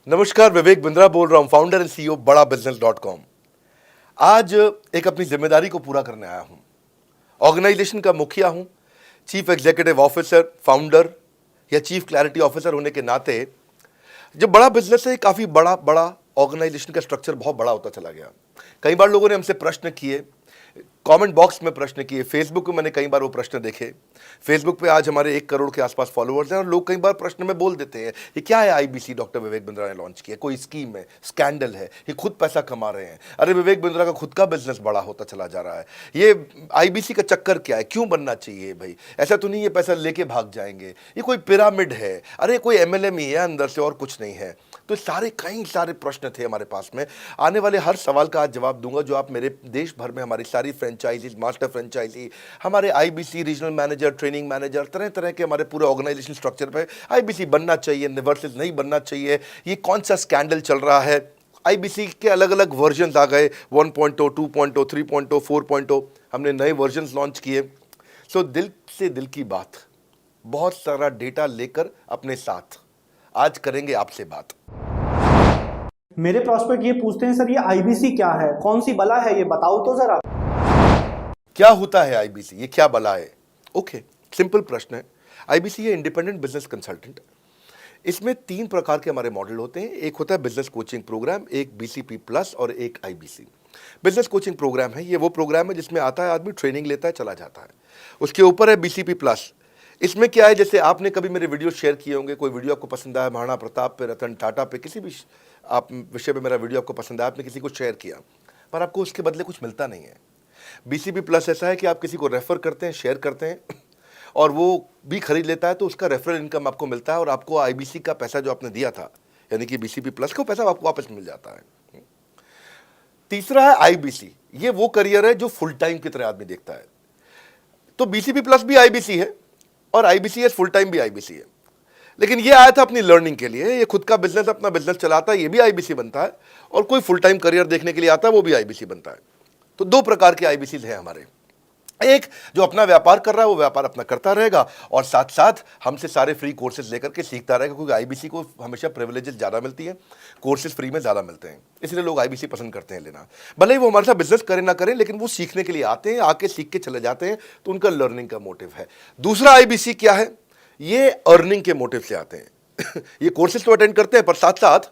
नमस्कार, विवेक बिंद्रा बोल रहा हूं, फाउंडर एंड सीईओ बड़ा बिजनेस .com। आज एक अपनी जिम्मेदारी को पूरा करने आया हूं। ऑर्गेनाइजेशन का मुखिया हूं, चीफ एग्जीक्यूटिव ऑफिसर, फाउंडर या चीफ क्लैरिटी ऑफिसर होने के नाते जब बड़ा बिजनेस है, काफी बड़ा बड़ा ऑर्गेनाइजेशन का स्ट्रक्चर बहुत बड़ा होता चला गया। कई बार लोगों ने हमसे प्रश्न किए, कमेंट बॉक्स में प्रश्न किए, फेसबुक पे मैंने कई बार वो प्रश्न देखे। फेसबुक पे आज हमारे 1 करोड़ के आसपास फॉलोअर्स हैं और लोग कई बार प्रश्न में बोल देते हैं, ये क्या है आईबीसी डॉक्टर विवेक बिंद्रा ने लॉन्च किया, कोई स्कीम है, स्कैंडल है, ये खुद पैसा कमा रहे हैं। अरे विवेक बिंद्रा का खुद का बिजनेस बड़ा होता चला जा रहा है, ये आईबीसी का चक्कर क्या है, क्यों बनना चाहिए भाई, ऐसा तो नहीं ये पैसा लेके भाग जाएंगे, ये कोई पिरामिड है, अरे कोई एमएलएम ही है अंदर से और कुछ नहीं है। तो कई सारे प्रश्न थे हमारे पास में। आने वाले हर सवाल का आज जवाब दूंगा जो आप मेरे देश भर में हमारी सारी फ्रेंचाइजीज, मास्टर फ्रेंचाइजी, हमारे IBC regional manager, training manager, तरह तरह के हमारे पूरे ऑर्गेनाइजेशन स्ट्रक्चर पे आईबीसी बनना चाहिए वर्सेस नहीं बनना चाहिए, ये कौन सा स्कैंडल चल रहा है। आईबीसी के अलग अलग वर्जन आ गए, 1.0, 2.0, 3.0, 4.0, हमने नए वर्जन लॉन्च किए। सो दिल से दिल की बात, बहुत सारा डेटा लेकर अपने साथ आज करेंगे आपसे बात। मेरे प्रॉस्पेक्ट ये पूछते हैं, सर ये आईबीसी क्या है, कौन सी बला है, ये बताओ तो जरा। क्या होता है आईबीसी, ये क्या बला है? ओके, सिंपल प्रश्न है। आईबीसी है इंडिपेंडेंट बिजनेस कंसल्टेंट। इसमें 3 प्रकार के हमारे मॉडल होते हैं। एक होता है बिजनेस कोचिंग प्रोग्राम, एक बीसीपी प्लस और एक आईबीसी। बिजनेस कोचिंग प्रोग्राम है, ये वो प्रोग्राम है जिसमें आता है आदमी, ट्रेनिंग लेता है, चला जाता है। उसके ऊपर है बीसीपी प्लस। इसमें क्या है, जैसे आपने कभी मेरे वीडियो शेयर किए होंगे, कोई वीडियो आपको पसंद आया, महाराणा प्रताप पे, रतन टाटा पे, किसी भी आप विषय पे मेरा वीडियो आपको पसंद आया, आपने किसी को शेयर किया, पर आपको उसके बदले कुछ मिलता नहीं है। बीसीपी प्लस ऐसा है कि आप किसी को रेफर करते हैं, शेयर करते हैं और वो भी खरीद लेता है, तो उसका रेफरल इनकम आपको मिलता है और आपको आईबीसी का पैसा जो आपने दिया था, यानी कि बीसीपी प्लस का पैसा आपको वापस मिल जाता है। तीसरा है आईबीसी। ये वो करियर है जो फुल टाइम की तरह आदमी देखता है। तो बीसीपी प्लस भी आईबीसी है और आईबीसी फुल टाइम भी आईबीसी है। लेकिन ये आया था अपनी लर्निंग के लिए, ये खुद का बिजनेस, अपना बिजनेस चलाता है, ये भी आईबीसी बनता है, और कोई फुल टाइम करियर देखने के लिए आता है, वो भी आईबीसी बनता है। तो 2 प्रकार के आईबीसी हैं हमारे। एक जो अपना व्यापार कर रहा है वो व्यापार अपना करता रहेगा और साथ साथ हमसे सारे फ्री कोर्सेज लेकर के सीखता रहेगा, क्योंकि आईबीसी को हमेशा प्रिविलेजेस ज़्यादा मिलती है, कोर्सेज फ्री में ज़्यादा मिलते हैं, इसलिए लोग आईबीसी पसंद करते हैं लेना। भले ही वो हमारे साथ बिजनेस करें ना करें, लेकिन वो सीखने के लिए आते हैं, आके सीख के चले जाते हैं, तो उनका लर्निंग का मोटिव है। दूसरा आईबीसी क्या है, ये अर्निंग के मोटिव से आते हैं। ये कोर्सेज तो अटेंड करते हैं, पर साथ साथ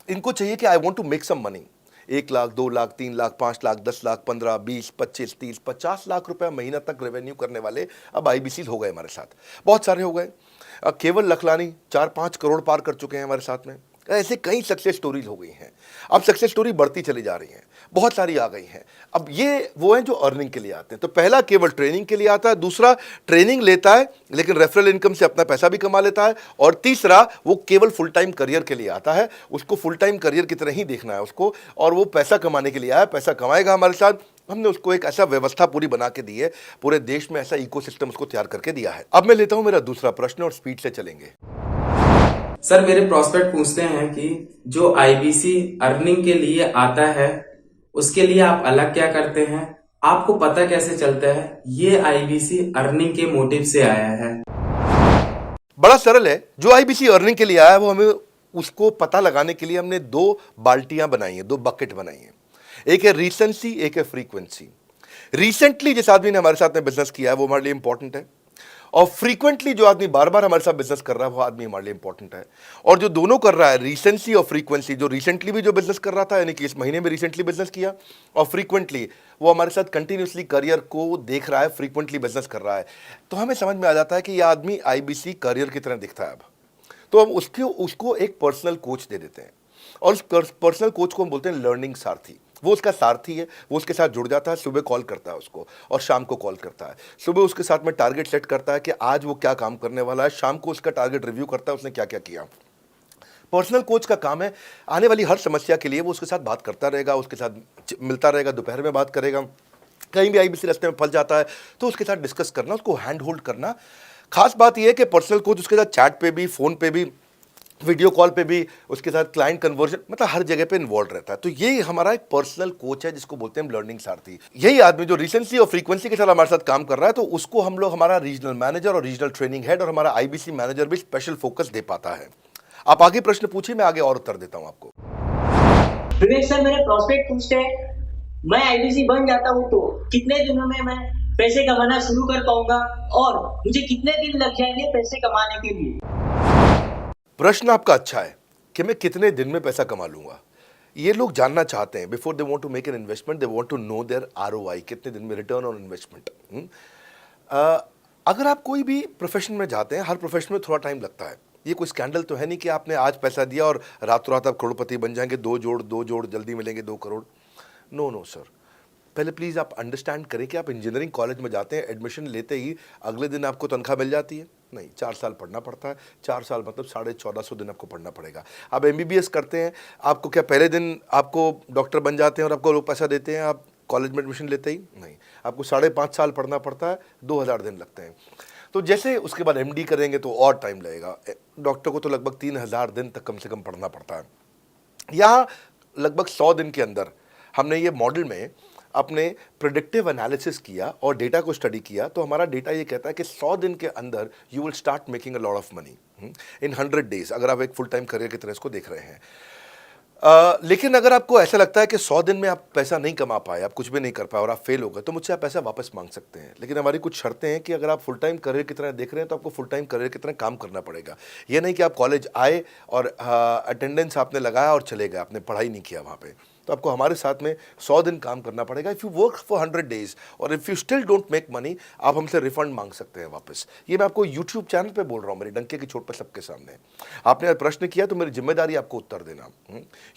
इनको चाहिए कि I want to make some money. 1 lakh, 2 lakh, 3 lakh, 5 lakh, 10 lakh, 15, 20, 25, 30, 50 lakh रुपए महीना तक रेवेन्यू करने वाले अब आईबीसी हो गए हमारे साथ, बहुत सारे हो गए। केवल लखलानी 4-5 करोड़ पार कर चुके हैं हमारे साथ में। ऐसे कई सक्सेस स्टोरीज हो गई हैं। अब सक्सेस स्टोरी बढ़ती चली जा रही हैं, बहुत सारी आ गई हैं। अब ये वो हैं जो अर्निंग के लिए आते हैं। तो पहला केवल ट्रेनिंग के लिए आता है, दूसरा ट्रेनिंग लेता है लेकिन रेफरल इनकम से अपना पैसा भी कमा लेता है, और तीसरा वो केवल फुल टाइम करियर के लिए आता है, उसको फुल टाइम करियर की तरह ही देखना है उसको, और वो पैसा कमाने के लिए आया, पैसा कमाएगा हमारे साथ। हमने उसको एक ऐसा व्यवस्था पूरी बना के दी है, पूरे देश में ऐसा इकोसिस्टम उसको तैयार करके दिया है। अब मैं लेता हूं मेरा दूसरा प्रश्न और स्पीड से चलेंगे। सर मेरे प्रॉस्पेक्ट पूछते हैं कि जो आईबीसी अर्निंग के लिए आता है उसके लिए आप अलग क्या करते हैं, आपको पता कैसे चलता है ये आईबीसी अर्निंग के मोटिव से आया है? बड़ा सरल है। जो आईबीसी अर्निंग के लिए आया है वो हमें उसको पता लगाने के लिए हमने 2 बाल्टियां बनाई हैं, 2 बकेट बनाई हैं। एक है रीसेंसी, एक है फ्रीक्वेंसी। रिसेंटली जिस आदमी ने हमारे साथ में बिजनेस किया है वो हमारे लिए इंपॉर्टेंट है, और फ्रीक्वेंटली जो आदमी बार बार हमारे साथ बिजनेस कर रहा है वो आदमी हमारे लिए इंपॉर्टेंट है। और जो दोनों कर रहा है, रिसेंसी और फ्रीक्वेंसी, जो रिसेंटली भी जो बिजनेस कर रहा था, यानी कि इस महीने में रिसेंटली बिजनेस किया, और फ्रीक्वेंटली वो हमारे साथ कंटिन्यूसली करियर को देख रहा है, फ्रीक्वेंटली बिजनेस कर रहा है, तो हमें समझ में आ जाता है कि यह आदमी आईबीसी करियर की तरह दिखता है। अब तो हम उसको एक पर्सनल कोच दे देते हैं, और उस पर्सनल कोच को हम बोलते हैं लर्निंग सारथी। वो उसका सारथी है, वो उसके साथ जुड़ जाता है, सुबह कॉल करता है उसको और शाम को कॉल करता है। सुबह उसके साथ में टारगेट सेट करता है कि आज वो क्या काम करने वाला है, शाम को उसका टारगेट रिव्यू करता है उसने क्या क्या किया। पर्सनल कोच का काम है आने वाली हर समस्या के लिए वो उसके साथ बात करता रहेगा, उसके साथ मिलता रहेगा, दोपहर में बात करेगा, कहीं भी आईबीसी रास्ते में फंस जाता है तो उसके साथ डिस्कस करना, उसको हैंड होल्ड करना। खास बात यह है कि पर्सनल कोच उसके साथ चैट पे भी, फोन पे भी, वीडियो कॉल पे भी, उसके साथ क्लाइंट कन्वर्जन, मतलब हर जगह पे इन्वॉल्व रहता है। तो ये हमारा एक पर्सनल कोच है जिसको बोलते हैं लर्निंग सारथी। यही आदमी जो रिसेंसी और फ्रीक्वेंसी के साथ हमारे साथ काम कर रहा है, तो उसको हम लोग, हमारा रीजनल मैनेजर और रीजनल ट्रेनिंग हेड और हमारा आईबीसी मैनेजर भी स्पेशल फोकस दे पाता है। आप आगे प्रश्न पूछिए, मैं आगे और उत्तर देता हूं आपको। विवेक सर, मेरे प्रोस्पेक्ट पूछते हैं, मैं आईबीसी बन जाता हूँ तो कितने दिनों में मैं पैसे कमाना शुरू कर पाऊंगा और मुझे कितने दिन लग जाएंगे पैसे कमाने के लिए? प्रश्न आपका अच्छा है कि मैं कितने दिन में पैसा कमा लूंगा। ये लोग जानना चाहते हैं, before they want to make an investment, they want to know their ROI, कितने दिन में रिटर्न ऑन इन्वेस्टमेंट। अगर आप कोई भी प्रोफेशन में जाते हैं, हर प्रोफेशन में थोड़ा टाइम लगता है। ये कोई स्कैंडल तो है नहीं कि आपने आज पैसा दिया और रातों रात आप करोड़पति बन जाएंगे, दो जोड़ जल्दी मिलेंगे 2 करोड़। नो नो सर, पहले प्लीज़ आप अंडरस्टैंड करें कि आप इंजीनियरिंग कॉलेज में जाते हैं, एडमिशन लेते ही अगले दिन आपको तनख्वाह मिल जाती है? नहीं, 4 साल पढ़ना पड़ता है। 4 साल मतलब 1450 दिन आपको पढ़ना पड़ेगा। आप एमबीबीएस करते हैं, आपको क्या पहले दिन आपको डॉक्टर बन जाते हैं और आपको लोग पैसा देते हैं आप कॉलेज में एडमिशन लेते ही? नहीं, आपको 5.5 साल पढ़ना पड़ता है, 2000 दिन लगते हैं। तो जैसे उसके बाद एमडी करेंगे तो और टाइम लगेगा। डॉक्टर को तो लगभग 3000 दिन तक कम से कम पढ़ना पड़ता है। यहाँ लगभग 100 दिन के अंदर हमने ये मॉडल में अपने प्रिडिक्टिव एनालिसिस किया और डेटा को स्टडी किया, तो हमारा डेटा ये कहता है कि 100 दिन के अंदर you will start making a lot of money in 100 days, अगर आप एक फुल टाइम करियर की तरह इसको देख रहे हैं। लेकिन अगर आपको ऐसा लगता है कि 100 दिन में आप पैसा नहीं कमा पाए, आप कुछ भी नहीं कर पाए और आप फेल हो गए, तो मुझसे आप पैसा वापस मांग सकते हैं। लेकिन हमारी कुछ शर्तें हैं कि अगर आप फुल टाइम करियर की तरह देख रहे हैं तो आपको फुल टाइम करियर की तरह काम करना पड़ेगा। ये नहीं कि आप कॉलेज आए और अटेंडेंस आपने लगाया और चले गए, आपने पढ़ाई नहीं किया वहाँ पे। तो आपको हमारे साथ में 100 दिन काम करना पड़ेगा। If you work for 100 days और if you still don't make money, आप हमसे रिफंड मांग सकते हैं वापस। ये मैं आपको यूट्यूब चैनल पे बोल रहा हूँ, मेरे डंके की चोट पर सबके सामने। आपने प्रश्न किया तो मेरी जिम्मेदारी आपको उत्तर देना।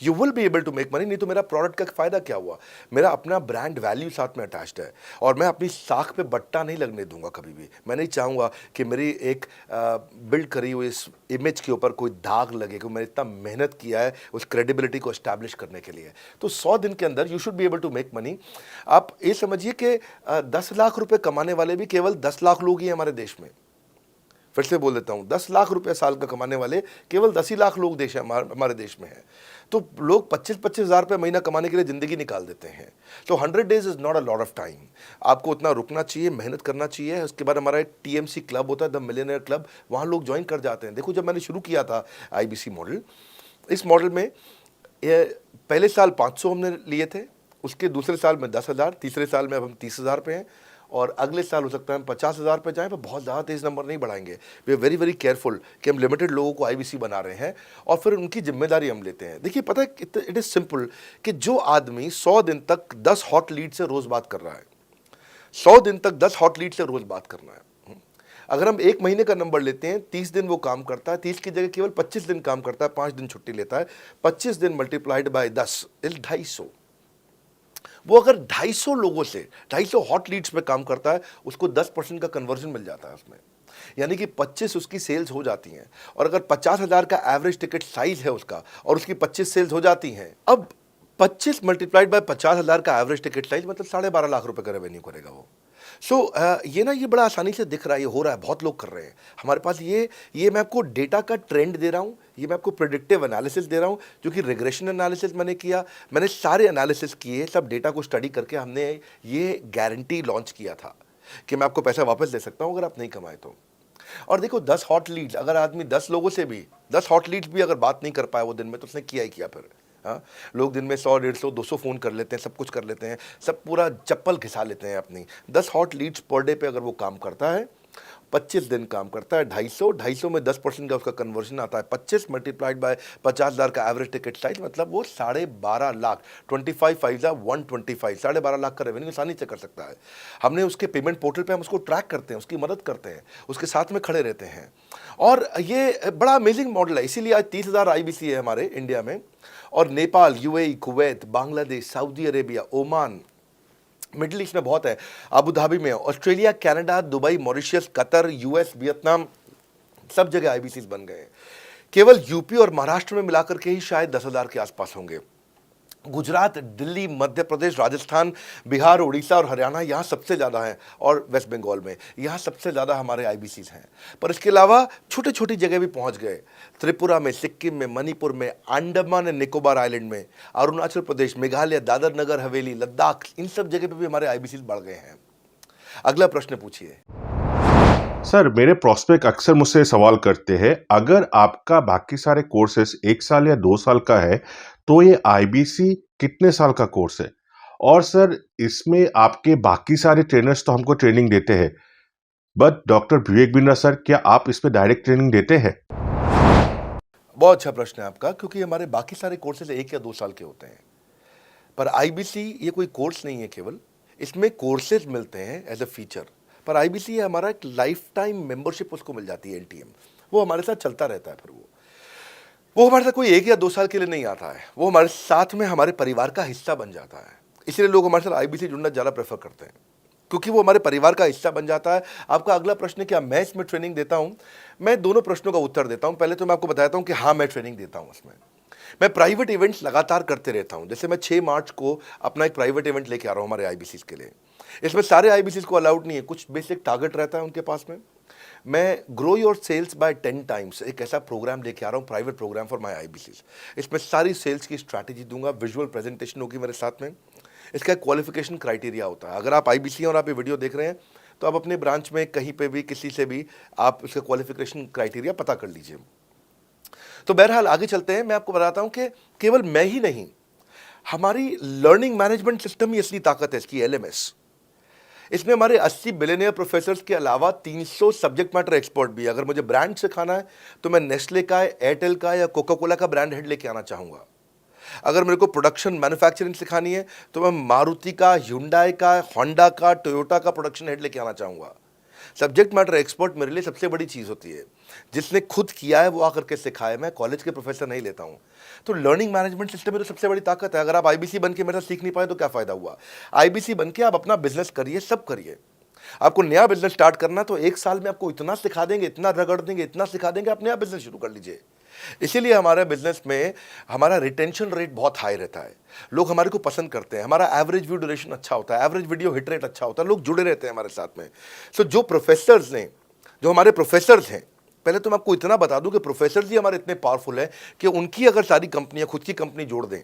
You will be able to make money, नहीं तो मेरा प्रोडक्ट का फ़ायदा क्या हुआ? मेरा अपना ब्रांड वैल्यू साथ में अटैच्ड है और मैं अपनी साख पे बट्टा नहीं लगने दूंगा कभी भी। मैं नहीं चाहूँगा कि मेरी एक बिल्ड करी हुई इस इमेज के ऊपर कोई दाग लगे, क्योंकि मैंने इतना मेहनत किया है उस क्रेडिबिलिटी को एस्टैब्लिश करने के लिए। तो 100 दिन के अंदर you should be able to make money. आप ये समझिए कि 10 लाख रुपए कमाने वाले भी केवल 10 लाख लोग ही हैं हमारे देश में। फिर से बोल देता हूं, 10 लाख रुपए साल का कमाने वाले केवल 10 ही लाख लोग देश हमारे देश में हैं। तो लोग 25-25 हज़ार रुपये महीना कमाने के लिए ज़िंदगी निकाल देते हैं। तो 100 days is not a lot of time. आपको उतना रुकना चाहिए, मेहनत करना चाहिए। उसके बाद हमारा एक टीएमसी क्लब होता है, द मिलियनेयर क्लब, वहाँ लोग ज्वाइन कर जाते हैं। देखो, जब मैंने शुरू किया था आईबीसी मॉडल, इस मॉडल में पहले साल 500 हमने लिए थे, उसके दूसरे साल में 10,000, तीसरे साल में अब हम 30,000 पे हैं और अगले साल हो सकता है हम 50,000 पे जाएं, पर बहुत ज़्यादा तेज़ नंबर नहीं बढ़ाएंगे। We are very very careful कि हम लिमिटेड लोगों को आईबीसी बना रहे हैं और फिर उनकी जिम्मेदारी हम लेते हैं। देखिए, पता है इट इज़ सिंपल कि जो आदमी 100 दिन तक 10 हॉट लीड से रोज़ बात कर रहा है, 100 दिन तक 10 हॉट लीड से रोज़ बात करना है। अगर हम 1 महीने का नंबर लेते हैं, 30 दिन वो काम करता है, 30 की जगह केवल 25 दिन काम करता है, 5 दिन छुट्टी लेता है, 25 दिन मल्टीप्लाइड बाय 10 इज 250। वो अगर 250 लोगों से 250 हॉट लीड्स पे काम करता है, उसको 10% का कन्वर्जन मिल जाता है उसमें, यानी कि 25 उसकी सेल्स हो जाती हैं। और अगर 50,000 का एवरेज टिकट साइज है उसका और उसकी 25 सेल्स हो जाती हैं, अब 25 मल्टीप्लाइड बाय 50,000 का एवरेज टिकट साइज मतलब 12.5 लाख रुपए का रेवेन्यू करेगा वो। ये बड़ा आसानी से दिख रहा है, ये हो रहा है, बहुत लोग कर रहे हैं हमारे पास। ये मैं आपको डेटा का ट्रेंड दे रहा हूँ, ये मैं आपको प्रेडिक्टिव एनालिसिस दे रहा हूँ, जो कि रिग्रेशन एनालिसिस मैंने किया। मैंने सारे एनालिसिस किए, सब डेटा को स्टडी करके हमने ये गारंटी लॉन्च किया था कि मैं आपको पैसा वापस दे सकता हूँ अगर आप नहीं कमाए तो। और देखो, 10 हॉट लीड्स, अगर आदमी 10 लोगों से भी 10 हॉट लीड्स भी अगर बात नहीं कर पाया वो दिन में, तो उसने किया ही किया फिर। हाँ, लोग दिन में 100, 150, 200 फ़ोन कर लेते हैं, सब कुछ कर लेते हैं, सब पूरा चप्पल घिसा लेते हैं अपनी। 10 हॉट लीड्स पर डे पे अगर वो काम करता है, 25 दिन काम करता है, 250 में 10% का उसका कन्वर्जन आता है, 25 मल्टीप्लाइड बाय 50,000 का एवरेज टिकट साइज, मतलब वो 12.5 लाख, 25 5 125, 12.5 लाख का रेवेन्यू आसानी से कर सकता है। हमने उसके पेमेंट पोर्टल पे हम उसको ट्रैक करते हैं, उसकी मदद करते हैं, उसके साथ में खड़े रहते हैं। और ये बड़ा अमेजिंग मॉडल है, इसीलिए आज 30,000 आईबीसी है हमारे इंडिया में। और Nepal, UAE, Kuwait, Bangladesh, Saudi Arabia, Oman, middle east में बहुत है, अबू धाबी में, Australia, Canada, Dubai, Mauritius, Qatar, US, Vietnam, सब जगह आईबीसी बन गए हैं। केवल यूपी और महाराष्ट्र में मिलाकर के ही शायद 10,000 के आसपास होंगे। गुजरात, दिल्ली, मध्य प्रदेश, राजस्थान, बिहार, उड़ीसा और हरियाणा, यहाँ सबसे ज़्यादा हैं, और वेस्ट बंगाल में यहाँ सबसे ज़्यादा हमारे आईबीसीज हैं। पर इसके अलावा छोटी छोटी जगह भी पहुँच गए, त्रिपुरा में, सिक्किम में, मणिपुर में, अंडमान एंड निकोबार आइलैंड में, अरुणाचल प्रदेश, मेघालय, दादर नगर हवेली, लद्दाख, इन सब जगह पर भी हमारे आईबीसीज बढ़ गए हैं। अगला प्रश्न पूछिए। सर, मेरे प्रोस्पेक्ट अक्सर मुझसे सवाल करते हैं, अगर आपका बाकी सारे कोर्सेस 1 साल या 2 साल का है, तो ये आईबीसी कितने साल का कोर्स है? और सर, इसमें आपके बाकी सारे ट्रेनर्स तो हमको ट्रेनिंग देते हैं, but doctor Vivek Bindra sir, क्या आप इसमें डायरेक्ट ट्रेनिंग देते हैं? बहुत अच्छा प्रश्न है आपका, क्योंकि हमारे बाकी सारे कोर्सेज 1 या 2 साल के होते हैं, पर आईबीसी ये कोई कोर्स नहीं है केवल, इसमें कोर्सेज मिलते हैं एज अ फीचर। पर आईबीसी ये हमारा एक लाइफ टाइम मेंबरशिप उसको मिल जाती है, एनटीएम, वो हमारे साथ चलता रहता है। फिर वो हमारे साथ कोई 1 या 2 साल के लिए नहीं आता है, वो हमारे साथ में हमारे परिवार का हिस्सा बन जाता है। इसलिए लोग हमारे साथ आईबीसी जुड़ना ज़्यादा प्रेफर करते हैं, क्योंकि वो हमारे परिवार का हिस्सा बन जाता है। आपका अगला प्रश्न है, क्या मैं इसमें ट्रेनिंग देता हूं? मैं दोनों प्रश्नों का उत्तर देता हूं। पहले तो मैं आपको बताता हूं कि हाँ, मैं ट्रेनिंग देता हूं इसमें। मैं प्राइवेट इवेंट्स लगातार करते रहता हूं। जैसे मैं 6 मार्च को अपना एक प्राइवेट इवेंट लेके आ रहा हूं हमारे आईबीसीज के लिए। इसमें सारे आईबीसीज को अलाउड नहीं है, कुछ बेसिक टारगेट रहता है उनके पास में। मैं grow your sales by 10 times एक ऐसा प्रोग्राम लेके आ रहा हूँ, private program for my IBCs. इसमें सारी सेल्स की स्ट्रैटेजी दूंगा, विजुअल प्रेजेंटेशन होगी मेरे साथ में। इसका क्वालिफिकेशन क्राइटेरिया होता है। अगर आप आईबीसी और आप ये वीडियो देख रहे हैं, तो आप अपने ब्रांच में कहीं पे भी किसी से भी आप इसका क्वालिफिकेशन क्राइटेरिया पता कर लीजिए। तो बहरहाल आगे चलते हैं। मैं आपको बताता हूं कि केवल मैं ही नहीं, हमारी लर्निंग मैनेजमेंट सिस्टम ही असली ताकत है इसकी, एलएमएस। इसमें हमारे 80 बिलियनियर प्रोफेसर्स के अलावा 300 सब्जेक्ट मैटर एक्सपर्ट भी है। अगर मुझे ब्रांड सिखाना है, तो मैं नेस्ले का, एयरटेल का या कोका कोला का ब्रांड हेड लेके आना चाहूँगा। अगर मेरे को प्रोडक्शन मैन्युफैक्चरिंग सिखानी है, तो मैं मारुति का, ह्युंडई का, होंडा का, टोयोटा का प्रोडक्शन हेड लेके आना चाहूँगा। सब्जेक्ट मैटर एक्सपर्ट मेरे लिए सबसे बड़ी चीज़ होती है। जिसने खुद किया है वो आकर के सिखाए। मैं कॉलेज के प्रोफेसर नहीं लेता हूँ। तो लर्निंग मैनेजमेंट सिस्टम में तो सबसे बड़ी ताकत है। अगर आप आईबीसी बन के मेरे साथ सीख नहीं पाए तो क्या फ़ायदा हुआ? आईबीसी बन के आप अपना बिजनेस करिए, सब करिए। आपको नया बिजनेस स्टार्ट करना, तो 1 साल में आपको इतना सिखा देंगे, इतना रगड़ देंगे, इतना सिखा देंगे, आप नया बिजनेस शुरू कर लीजिए। इसीलिए हमारे बिजनेस में हमारा रिटेंशन रेट बहुत हाई रहता है। लोग हमारे को पसंद करते हैं। हमारा एवरेज व्यू ड्यूरेशन अच्छा होता है, एवरेज वीडियो हिट रेट अच्छा होता है, लोग जुड़े रहते हैं हमारे साथ में। सो जो हमारे प्रोफेसर्स हैं, पहले तो मैं आपको इतना बता दूं कि प्रोफेसर्स ही हमारे इतने पावरफुल हैं कि उनकी अगर सारी कंपनियां खुद की कंपनी जोड़ दें,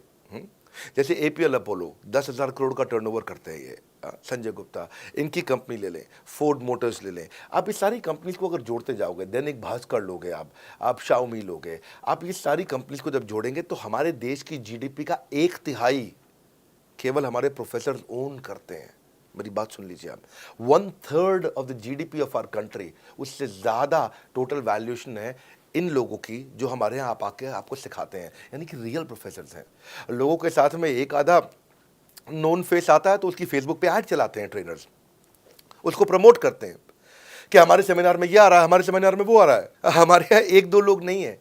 जैसे एपीएल अपोलो 10,000 करोड़ का टर्नओवर करते हैं ये, संजय गुप्ता, इनकी कंपनी ले लें, फोर्ड मोटर्स ले लें, आप इस सारी कंपनीज को अगर जोड़ते जाओगे, दैनिक भास्कर लोगे, आप शाओमी लोगे, आप ये सारी कंपनीज को जब जोड़ेंगे, तो हमारे देश की जीडीपी का 1/3 केवल हमारे प्रोफेसर ओन करते हैं। मेरी बात सुन लीजिए आप, 1/3 of the GDP of our country, उससे ज़्यादा टोटल वैल्यूएशन है इन लोगों की, जो हमारे यहाँ आप आके आपको सिखाते हैं, यानी कि रियल प्रोफेसर्स हैं। लोगों के साथ में एक आधा नोन फेस आता है, तो उसकी फेसबुक पे ऐड चलाते हैं ट्रेनर्स, उसको प्रमोट करते हैं कि हमारे सेमिनार में ये आ रहा है, हमारे सेमिनार में वो आ रहा है। हमारे यहाँ 1-2 लोग नहीं है,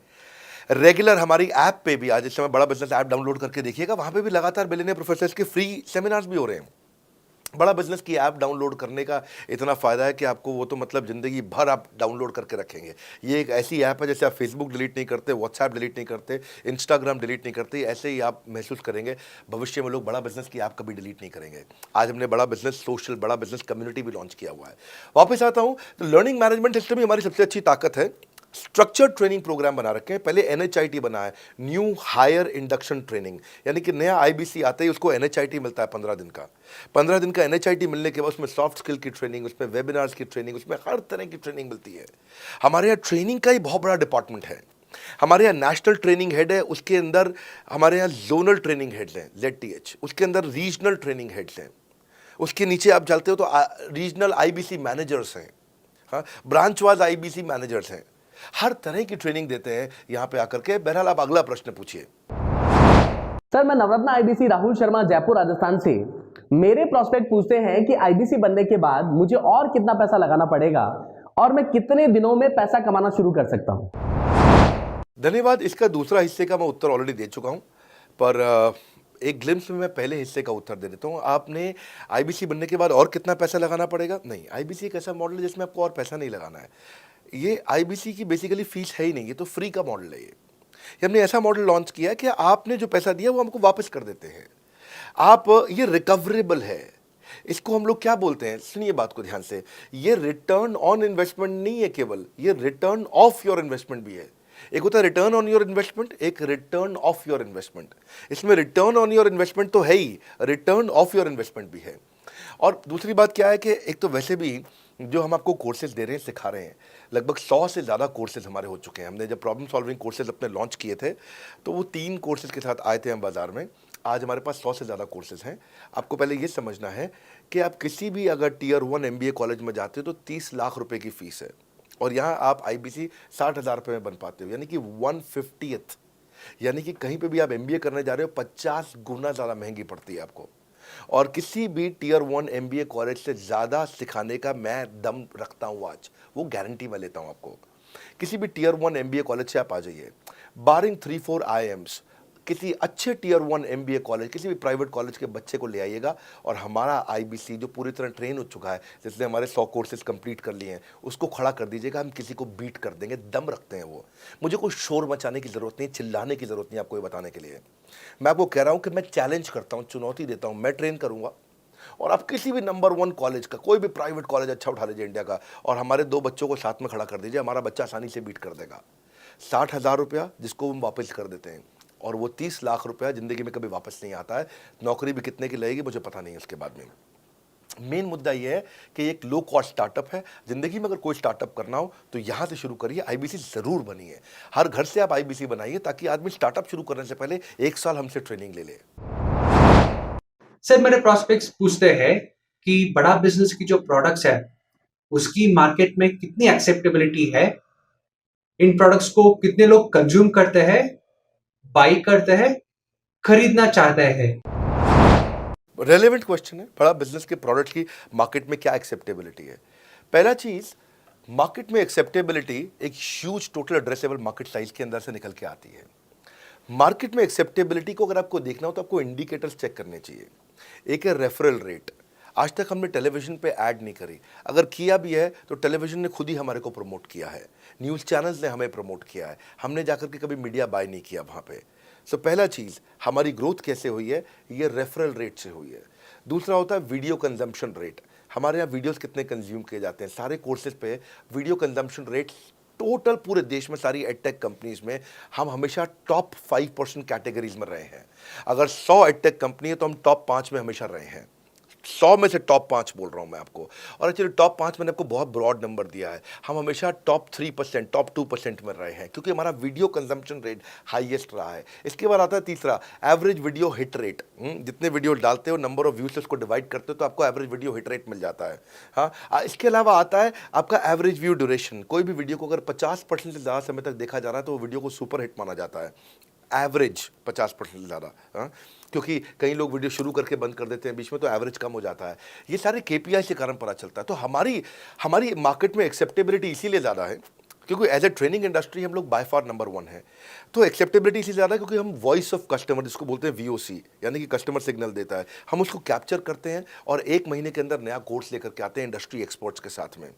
रेगुलर हमारी ऐप पे भी, आज इस समय बड़ा बिजनेस ऐप डाउनलोड करके देखिएगा, वहाँ पे भी लगातार बिलियनियर प्रोफेसर्स के फ्री सेमिनार्स भी हो रहे हैं। बड़ा बिजनेस की ऐप डाउनलोड करने का इतना फ़ायदा है कि आपको वो तो मतलब ज़िंदगी भर आप डाउनलोड करके रखेंगे। ये एक ऐसी ऐप है, जैसे आप फेसबुक डिलीट नहीं करते, व्हाट्सएप डिलीट नहीं करते, इंस्टाग्राम डिलीट नहीं करते, ऐसे ही आप महसूस करेंगे। भविष्य में लोग बड़ा बिजनेस की ऐप कभी डिलीट नहीं करेंगे। आज हमने बड़ा बिजनेस सोशल, बड़ा बिजनेस कम्युनिटी भी लॉन्च किया हुआ है। वापस आता हूँ, तो लर्निंग मैनेजमेंट सिस्टम ही हमारी सबसे अच्छी ताकत है। स्ट्रक्चर्ड ट्रेनिंग प्रोग्राम बना रखे हैं। पहले एनएचआईटी बना है, न्यू हायर इंडक्शन ट्रेनिंग, यानी कि नया आईबीसी आते ही उसको एनएचआईटी मिलता है 15 दिन का। 15 दिन का एनएचआईटी मिलने के बाद उसमें सॉफ्ट स्किल की ट्रेनिंग, उसमें वेबिनार्स की ट्रेनिंग, उसमें हर तरह की ट्रेनिंग मिलती है। हमारे यहाँ ट्रेनिंग का ही बहुत बड़ा डिपार्टमेंट है। हमारे यहाँ नेशनल ट्रेनिंग हेड है, उसके अंदर हमारे यहाँ जोनल ट्रेनिंग हेड्स हैं, ZTH, उसके अंदर रीजनल ट्रेनिंग हेड्स हैं, उसके नीचे आप चलते हो तो रीजनल आईबीसी मैनेजर्स हैं, हाँ, ब्रांच वाइज आईबीसी मैनेजर्स हैं। हर तरह की ट्रेनिंग देते हैं यहाँ पे आकर के। बहरहाल आप अगला प्रश्न पूछिए। सर, मैं नवरत्न आईबीसी राहुल शर्मा, जयपुर राजस्थान से। मेरे प्रोस्पेक्ट पूछते हैं कि आईबीसी बनने के बाद मुझे और कितना पैसा लगाना पड़ेगा और मैं कितने दिनों में पैसा कमाना शुरू कर सकता हूं? धन्यवाद। इसका दूसरा हिस्से का मैं उत्तर ऑलरेडी दे चुका हूं, पर एक ग्लिम्स में मैं पहले हिस्से का उत्तर दे देता हूं। आपने आईबीसी बनने के बाद और कितना पैसा लगाना पड़ेगा? नहीं, आईबीसी एक ऐसा मॉडल है जिसमें आपको और पैसा नहीं लगाना है। ये आईबीसी की बेसिकली फीस है ही नहीं, ये तो फ्री का मॉडल है। ये हमने ऐसा मॉडल लॉन्च किया कि आपने जो पैसा दिया वो हमको वापस कर देते हैं आप। ये रिकवरेबल है। इसको हम लोग क्या बोलते हैं, सुनिए बात को ध्यान से, ये रिटर्न ऑन इन्वेस्टमेंट नहीं है केवल, ये रिटर्न ऑफ योर इन्वेस्टमेंट भी है। एक होता है रिटर्न ऑन योर इन्वेस्टमेंट, एक रिटर्न ऑफ योर इन्वेस्टमेंट। इसमें रिटर्न ऑन योर इन्वेस्टमेंट तो है ही, रिटर्न ऑफ योर इन्वेस्टमेंट भी है। और दूसरी बात क्या है कि एक तो वैसे भी जो हम आपको कोर्सेज दे रहे हैं, सिखा रहे हैं, लगभग 100 से ज़्यादा कोर्सेज हमारे हो चुके हैं। हमने जब प्रॉब्लम सॉल्विंग कोर्सेज अपने लॉन्च किए थे तो वो 3 कोर्सेज के साथ आए थे हम बाज़ार में। आज हमारे पास 100 से ज़्यादा कोर्सेज हैं। आपको पहले ये समझना है कि आप किसी भी अगर टियर 1 MBA कॉलेज में जाते हो तो 30 लाख रुपए की फ़ीस है, और यहाँ आप IBC 60,000 रुपये में बन पाते हो, यानी कि 1/50th। यानी कि कहीं पे भी आप MBA करने जा रहे हो 50 गुना ज़्यादा महंगी पड़ती है आपको। और किसी भी टियर 1 MBA कॉलेज से ज़्यादा सिखाने का मैं दम रखता हूँ आज, वो गारंटी मैं लेता हूँ आपको। किसी भी टियर 1 MBA कॉलेज से आप आ जाइए, बारिंग 3-4 IIMs, किसी अच्छे टियर 1 MBA कॉलेज, किसी भी प्राइवेट कॉलेज के बच्चे को ले आइएगा, और हमारा IBC जो पूरी तरह ट्रेन हो चुका है, जिसने हमारे 100 कोर्सेज कंप्लीट कर लिए हैं, उसको खड़ा कर दीजिएगा, हम किसी को बीट कर देंगे, दम रखते हैं वो। मुझे कोई शोर मचाने की ज़रूरत नहीं, चिल्लाने की ज़रूरत नहीं आपको ये बताने के लिए। मैं आपको कह रहा हूँ कि मैं चैलेंज करता हूँ, चुनौती देता हूँ, मैं ट्रेन करूँगा, और आप किसी भी नंबर 1 कॉलेज का, कोई भी प्राइवेट कॉलेज अच्छा उठा लीजिए इंडिया का, और हमारे 2 बच्चों को साथ में खड़ा कर दीजिए, हमारा बच्चा आसानी से बीट कर देगा। 60,000 रुपया जिसको हम वापस कर देते हैं, और वो 30 लाख रुपया ज़िंदगी में कभी वापस नहीं आता है। नौकरी भी कितने की लगेगी मुझे पता नहीं है उसके बाद में। मेन मुद्दा ये है कि एक लो कॉस्ट स्टार्टअप है। ज़िंदगी में अगर कोई स्टार्टअप करना हो तो यहाँ से शुरू करिए, IBC ज़रूर बनिए। हर घर से आप IBC बनाइए, ताकि आदमी स्टार्टअप शुरू करने से पहले 1 साल हमसे ट्रेनिंग ले ले। सर मेरे प्रोस्पेक्ट्स पूछते हैं कि बड़ा बिजनेस की जो प्रोडक्ट्स है उसकी मार्केट में कितनी एक्सेप्टेबिलिटी है, इन प्रोडक्ट्स को कितने लोग कंज्यूम करते हैं, बाई करते हैं, खरीदना चाहते हैं। रेलेवेंट क्वेश्चन है। बड़ा बिजनेस के प्रोडक्ट की मार्केट में क्या एक्सेप्टेबिलिटी है? पहला चीज़, मार्केट में एक्सेप्टेबिलिटी एक huge total addressable market size के अंदर से निकल के आती है। मार्केट में एक्सेप्टेबिलिटी को अगर आपको देखना हो तो आपको इंडिकेटर्स चेक करने चाहिए। एक है रेफरल रेट। आज तक हमने टेलीविजन पे ऐड नहीं करी, अगर किया भी है तो टेलीविजन ने खुद ही हमारे को प्रमोट किया है, न्यूज़ चैनल्स ने हमें प्रमोट किया है, हमने जाकर के कभी मीडिया बाय नहीं किया वहाँ पे। सो पहला चीज़, हमारी ग्रोथ कैसे हुई है, ये रेफरल रेट से हुई है। दूसरा होता है वीडियो कंजम्पशन रेट। हमारे यहाँ वीडियोस कितने कंज्यूम किए जाते हैं, सारे कोर्सेज पे वीडियो कंजम्पशन रेट टोटल पूरे देश में सारी एडटेक कंपनीज में हम हमेशा टॉप 5% कैटेगरीज में रहे हैं। अगर 100 एडटेक कंपनी है तो हम टॉप 5 में हमेशा रहे हैं। 100 में से टॉप 5 बोल रहा हूँ मैं आपको। और एक्चुअली टॉप 5 मैंने आपको बहुत ब्रॉड नंबर दिया है, हम हमेशा टॉप 3%, टॉप 2% में रहे हैं, क्योंकि हमारा वीडियो कंजम्पशन रेट हाईएस्ट रहा है। इसके बाद आता है तीसरा, एवरेज वीडियो हिट रेट। जितने वीडियो डालते हो, नंबर ऑफ व्यूज से उसको डिवाइड करते हो तो आपको एवरेज वीडियो हिट रेट मिल जाता है। हाँ, इसके अलावा आता है आपका एवरेज व्यू ड्यूरेशन। कोई भी वीडियो को अगर 50% से ज़्यादा समय तक देखा जा रहा है तो वो वीडियो को सुपर हिट माना जाता है। एवरेज 50% से ज़्यादा, हाँ, क्योंकि कई लोग वीडियो शुरू करके बंद कर देते हैं बीच में, तो एवरेज कम हो जाता है। ये सारे KPI के कारण पता चलता है। तो हमारी मार्केट में एक्सेप्टेबिलिटी इसीलिए ज़्यादा है क्योंकि एज ए ट्रेनिंग इंडस्ट्री हम लोग बाय फार नंबर 1 है। तो एक्सेप्टेबिलिटी इसलिए ज़्यादा है क्योंकि हम वॉइस ऑफ कस्टमर, जिसको बोलते हैं VOC, यानी कि कस्टमर सिग्नल देता है, हम उसको कैप्चर करते हैं और 1 महीने के अंदर नया कोर्स लेकर के आते हैं इंडस्ट्री एक्सपर्ट्स के साथ में।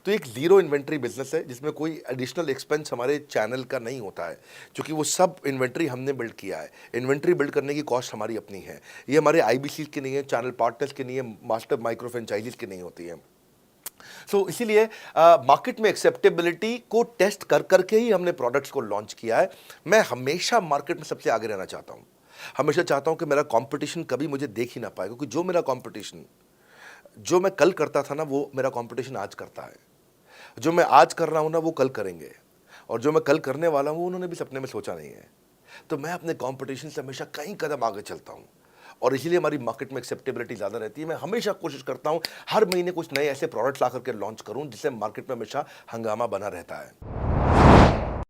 तो एक जीरो इन्वेंट्री बिजनेस है जिसमें कोई एडिशनल एक्सपेंस हमारे चैनल का नहीं होता है, क्योंकि वो सब इन्वेंट्री हमने बिल्ड किया है। इन्वेंट्री बिल्ड करने की कॉस्ट हमारी अपनी है। ये हमारे IBC की नहीं है, चैनल पार्टनर्स की नहीं है, मास्टर माइक्रो फ्रेंचाइजीज की नहीं होती है। सो इसीलिए मार्केट में एक्सेप्टेबिलिटी को टेस्ट कर करके ही हमने प्रोडक्ट्स को लॉन्च किया है। मैं हमेशा मार्केट में सबसे आगे रहना चाहता हूँ, हमेशा चाहता हूँ कि मेरा कंपटीशन कभी मुझे देख ही ना पाए, क्योंकि जो मेरा कंपटीशन, जो मैं कल करता था ना, वो मेरा कंपटीशन आज करता है। जो मैं आज कर रहा हूँ ना, वो कल करेंगे, और जो मैं कल करने वाला हूँ उन्होंने भी सपने में सोचा नहीं है। तो मैं अपने कंपटीशन से हमेशा कई कदम आगे चलता हूँ, और इसीलिए हमारी मार्केट में एक्सेप्टेबिलिटी ज़्यादा रहती है। मैं हमेशा कोशिश करता हूँ हर महीने कुछ नए ऐसे प्रोडक्ट्स ला करके लॉन्च करूँ जिससे मार्केट में हमेशा हंगामा बना रहता है।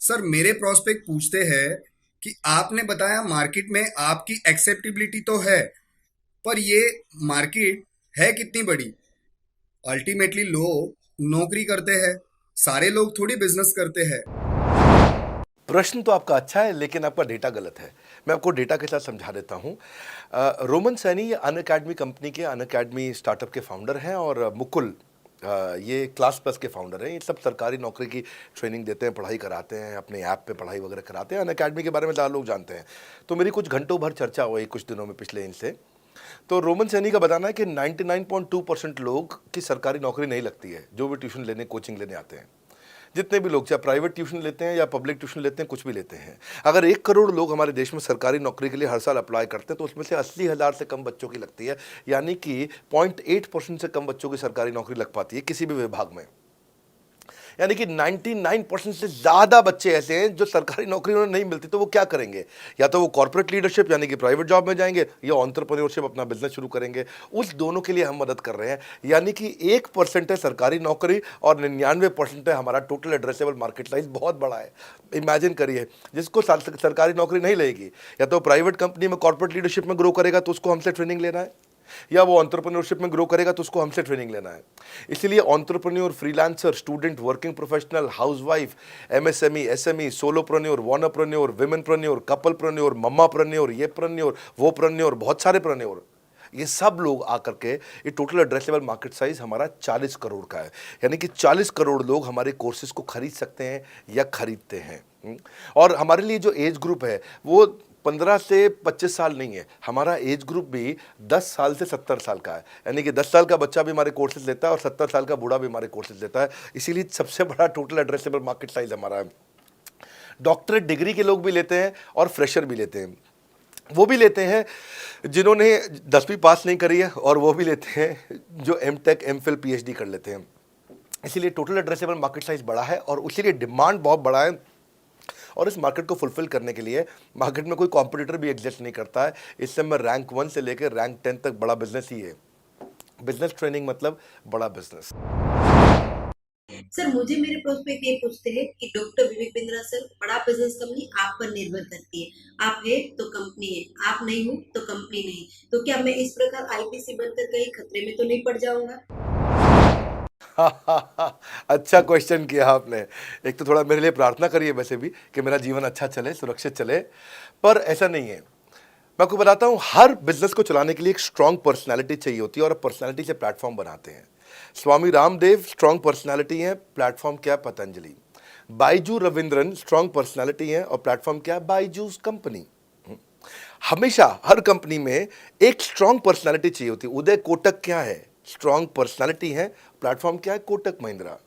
सर मेरे प्रोस्पेक्ट पूछते हैं कि आपने बताया मार्केट में आपकी एक्सेप्टेबिलिटी तो है, पर ये मार्केट है कितनी बड़ी? अल्टीमेटली लोग नौकरी करते हैं, सारे लोग थोड़ी बिजनेस करते हैं। प्रश्न तो आपका अच्छा है, लेकिन आपका डेटा गलत है। मैं आपको डेटा के साथ समझा देता हूँ। रोमन सैनी ये अनअकैडमी कंपनी के, अनअकैडमी स्टार्टअप के फाउंडर हैं, और मुकुल ये क्लास प्लस के फाउंडर हैं। ये सब सरकारी नौकरी की ट्रेनिंग देते हैं, पढ़ाई कराते हैं, अपने ऐप पे पढ़ाई वगैरह कराते हैं। अनअकैडमी के बारे में ज़्यादा लोग जानते हैं। तो मेरी कुछ घंटों भर चर्चा हुई कुछ दिनों में पिछले इनसे। तो रोमन सैनी का बताना है कि 99.2% लोग की सरकारी नौकरी नहीं लगती है, जो भी ट्यूशन लेने, कोचिंग लेने आते हैं। जितने भी लोग चाहे प्राइवेट ट्यूशन लेते हैं या पब्लिक ट्यूशन लेते हैं, कुछ भी लेते हैं, अगर 1 करोड़ लोग हमारे देश में सरकारी नौकरी के लिए हर साल अप्लाई करते हैं तो उसमें से 80,000 से कम बच्चों की लगती है, यानी कि 0.8% से कम बच्चों की सरकारी नौकरी लग पाती है किसी भी विभाग में। यानी कि 99% से ज़्यादा बच्चे ऐसे हैं जो सरकारी नौकरी उन्हें नहीं मिलती, तो वो क्या करेंगे? या तो वो कॉर्पोरेट लीडरशिप यानी कि प्राइवेट जॉब में जाएंगे या एंटरप्रेन्योरशिप अपना बिजनेस शुरू करेंगे। उस दोनों के लिए हम मदद कर रहे हैं। यानी कि 1% है सरकारी नौकरी और 99% है हमारा टोटल एड्रेसेबल मार्केट साइज। बहुत बड़ा है। इमेजिन करिए, जिसको सरकारी नौकरी नहीं लगेगी, या तो प्राइवेट कंपनी में कॉर्पोरेट लीडरशिप में ग्रो करेगा तो उसको हमसे ट्रेनिंग लेना है, या वो एंटरप्रेन्योरशिप में ग्रो करेगा तो उसको हमसे ट्रेनिंग लेना है। इसीलिए entrepreneur, freelancer, student, working professional, housewife, MSME, SME, solopreneur, wannapreneur, womenpreneur, couplepreneur, mommapreneur, ये प्रेन्योर, वो प्रेन्योर, बहुत सारे प्रेन्योर, ये सब लोग आकर के ये टोटल एड्रेसेबल मार्केट साइज हमारा 40 करोड़ का है। यानी कि 40 करोड़ लोग हमारे कोर्सेज को खरीद सकते हैं या खरीदते हैं। और हमारे लिए जो एज ग्रुप है वो 15 से 25 साल नहीं है, हमारा एज ग्रुप भी 10 साल से 70 साल का है। यानी कि 10 साल का बच्चा भी हमारे कोर्सेज लेता है और 70 साल का बूढ़ा भी हमारे कोर्सेज लेता है। इसीलिए सबसे बड़ा टोटल एड्रेसेबल मार्केट साइज हमारा है। डॉक्टरेट डिग्री के लोग भी लेते हैं और फ्रेशर भी लेते हैं। वो भी लेते हैं जिन्होंने 10वीं पास नहीं करी है, और वो भी लेते हैं जो एमटेक, एमफिल, पीएचडी कर लेते हैं। इसीलिए टोटल एड्रेसेबल मार्केट साइज बड़ा है और उसीलिए डिमांड बहुत बड़ा है। और इस मार्केट को फुलफिल करने के लिए मार्केट में कोई कॉम्पिटिटर भी एग्जिस्ट नहीं करता है। इस समय रैंक 1 से लेकर रैंक 10 तक बड़ा बिजनेस ही है। बिजनेस ट्रेनिंग मतलब बड़ा बिजनेस। सर, मुझे मेरे प्रोस्पेक्ट ये पूछते हैं कि डॉक्टर विवेक बिंद्रा सर, बड़ा बिजनेस कंपनी आप पर निर्भर करती है। आप है तो कंपनी है, आप नहीं हो तो कंपनी नहीं। तो क्या मैं इस प्रकार आईपीसी बनकर कहीं खतरे में तो नहीं पड़ जाऊंगा? अच्छा क्वेश्चन किया आपने। एक तो थोड़ा मेरे लिए प्रार्थना करिए वैसे भी कि मेरा जीवन अच्छा चले, सुरक्षित चले, पर ऐसा नहीं है। मैं आपको बताता हूँ, हर बिजनेस को चलाने के लिए एक स्ट्रांग पर्सनालिटी चाहिए होती है और पर्सनालिटी से प्लेटफॉर्म बनाते हैं। स्वामी रामदेव स्ट्रांग पर्सनालिटी है, प्लेटफॉर्म क्या? पतंजलि। बाइजू रविंद्रन स्ट्रांग पर्सनालिटी है और प्लेटफॉर्म क्या? बाइजूस कंपनी। हमेशा हर कंपनी में एक स्ट्रांग पर्सनालिटी चाहिए होती है। उदय कोटक क्या है? स्ट्रांग पर्सनालिटी है, प्लेटफॉर्म क्या है? कोटक महिंद्रा।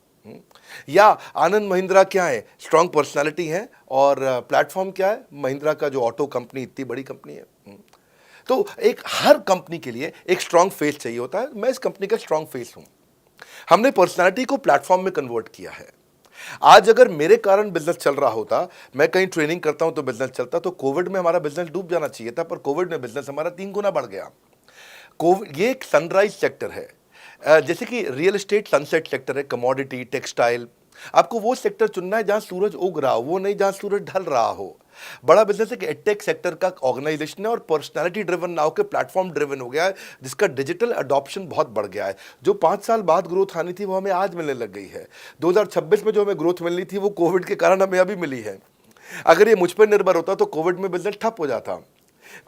या आनंद महिंद्रा क्या है? स्ट्रांग पर्सनालिटी है और प्लेटफॉर्म क्या है? महिंद्रा का जो ऑटो कंपनी, इतनी बड़ी कंपनी है। तो एक हर कंपनी के लिए एक स्ट्रांग फेस चाहिए होता है। मैं इस कंपनी का स्ट्रांग फेस हूं। हमने पर्सनालिटी को प्लेटफॉर्म में कन्वर्ट किया है। आज अगर मेरे कारण बिजनेस चल रहा होता, मैं कहीं ट्रेनिंग करता हूं तो बिजनेस चलता, तो कोविड में हमारा बिजनेस डूब जाना चाहिए था, पर कोविड में बिजनेस हमारा 3 गुना बढ़ गया। ये एक सनराइज सेक्टर है, जैसे कि रियल एस्टेट सनसेट सेक्टर है, कमोडिटी, टेक्सटाइल। आपको वो सेक्टर चुनना है जहां सूरज उग रहा हो, वो नहीं जहां सूरज ढल रहा हो। बड़ा बिजनेस एक एडटेक सेक्टर का ऑर्गेनाइजेशन है और पर्सनालिटी ड्रिवन ना होकर प्लेटफॉर्म ड्रिवन हो गया है, जिसका डिजिटल अडॉप्शन बहुत बढ़ गया है। जो 5 साल बाद ग्रोथ आनी थी वो हमें आज मिलने लग गई है। 2026 में जो हमें ग्रोथ मिलनी थी वो कोविड के कारण हमें अभी मिली है। अगर ये मुझ पर निर्भर होता तो कोविड में बिजनेस ठप हो जाता।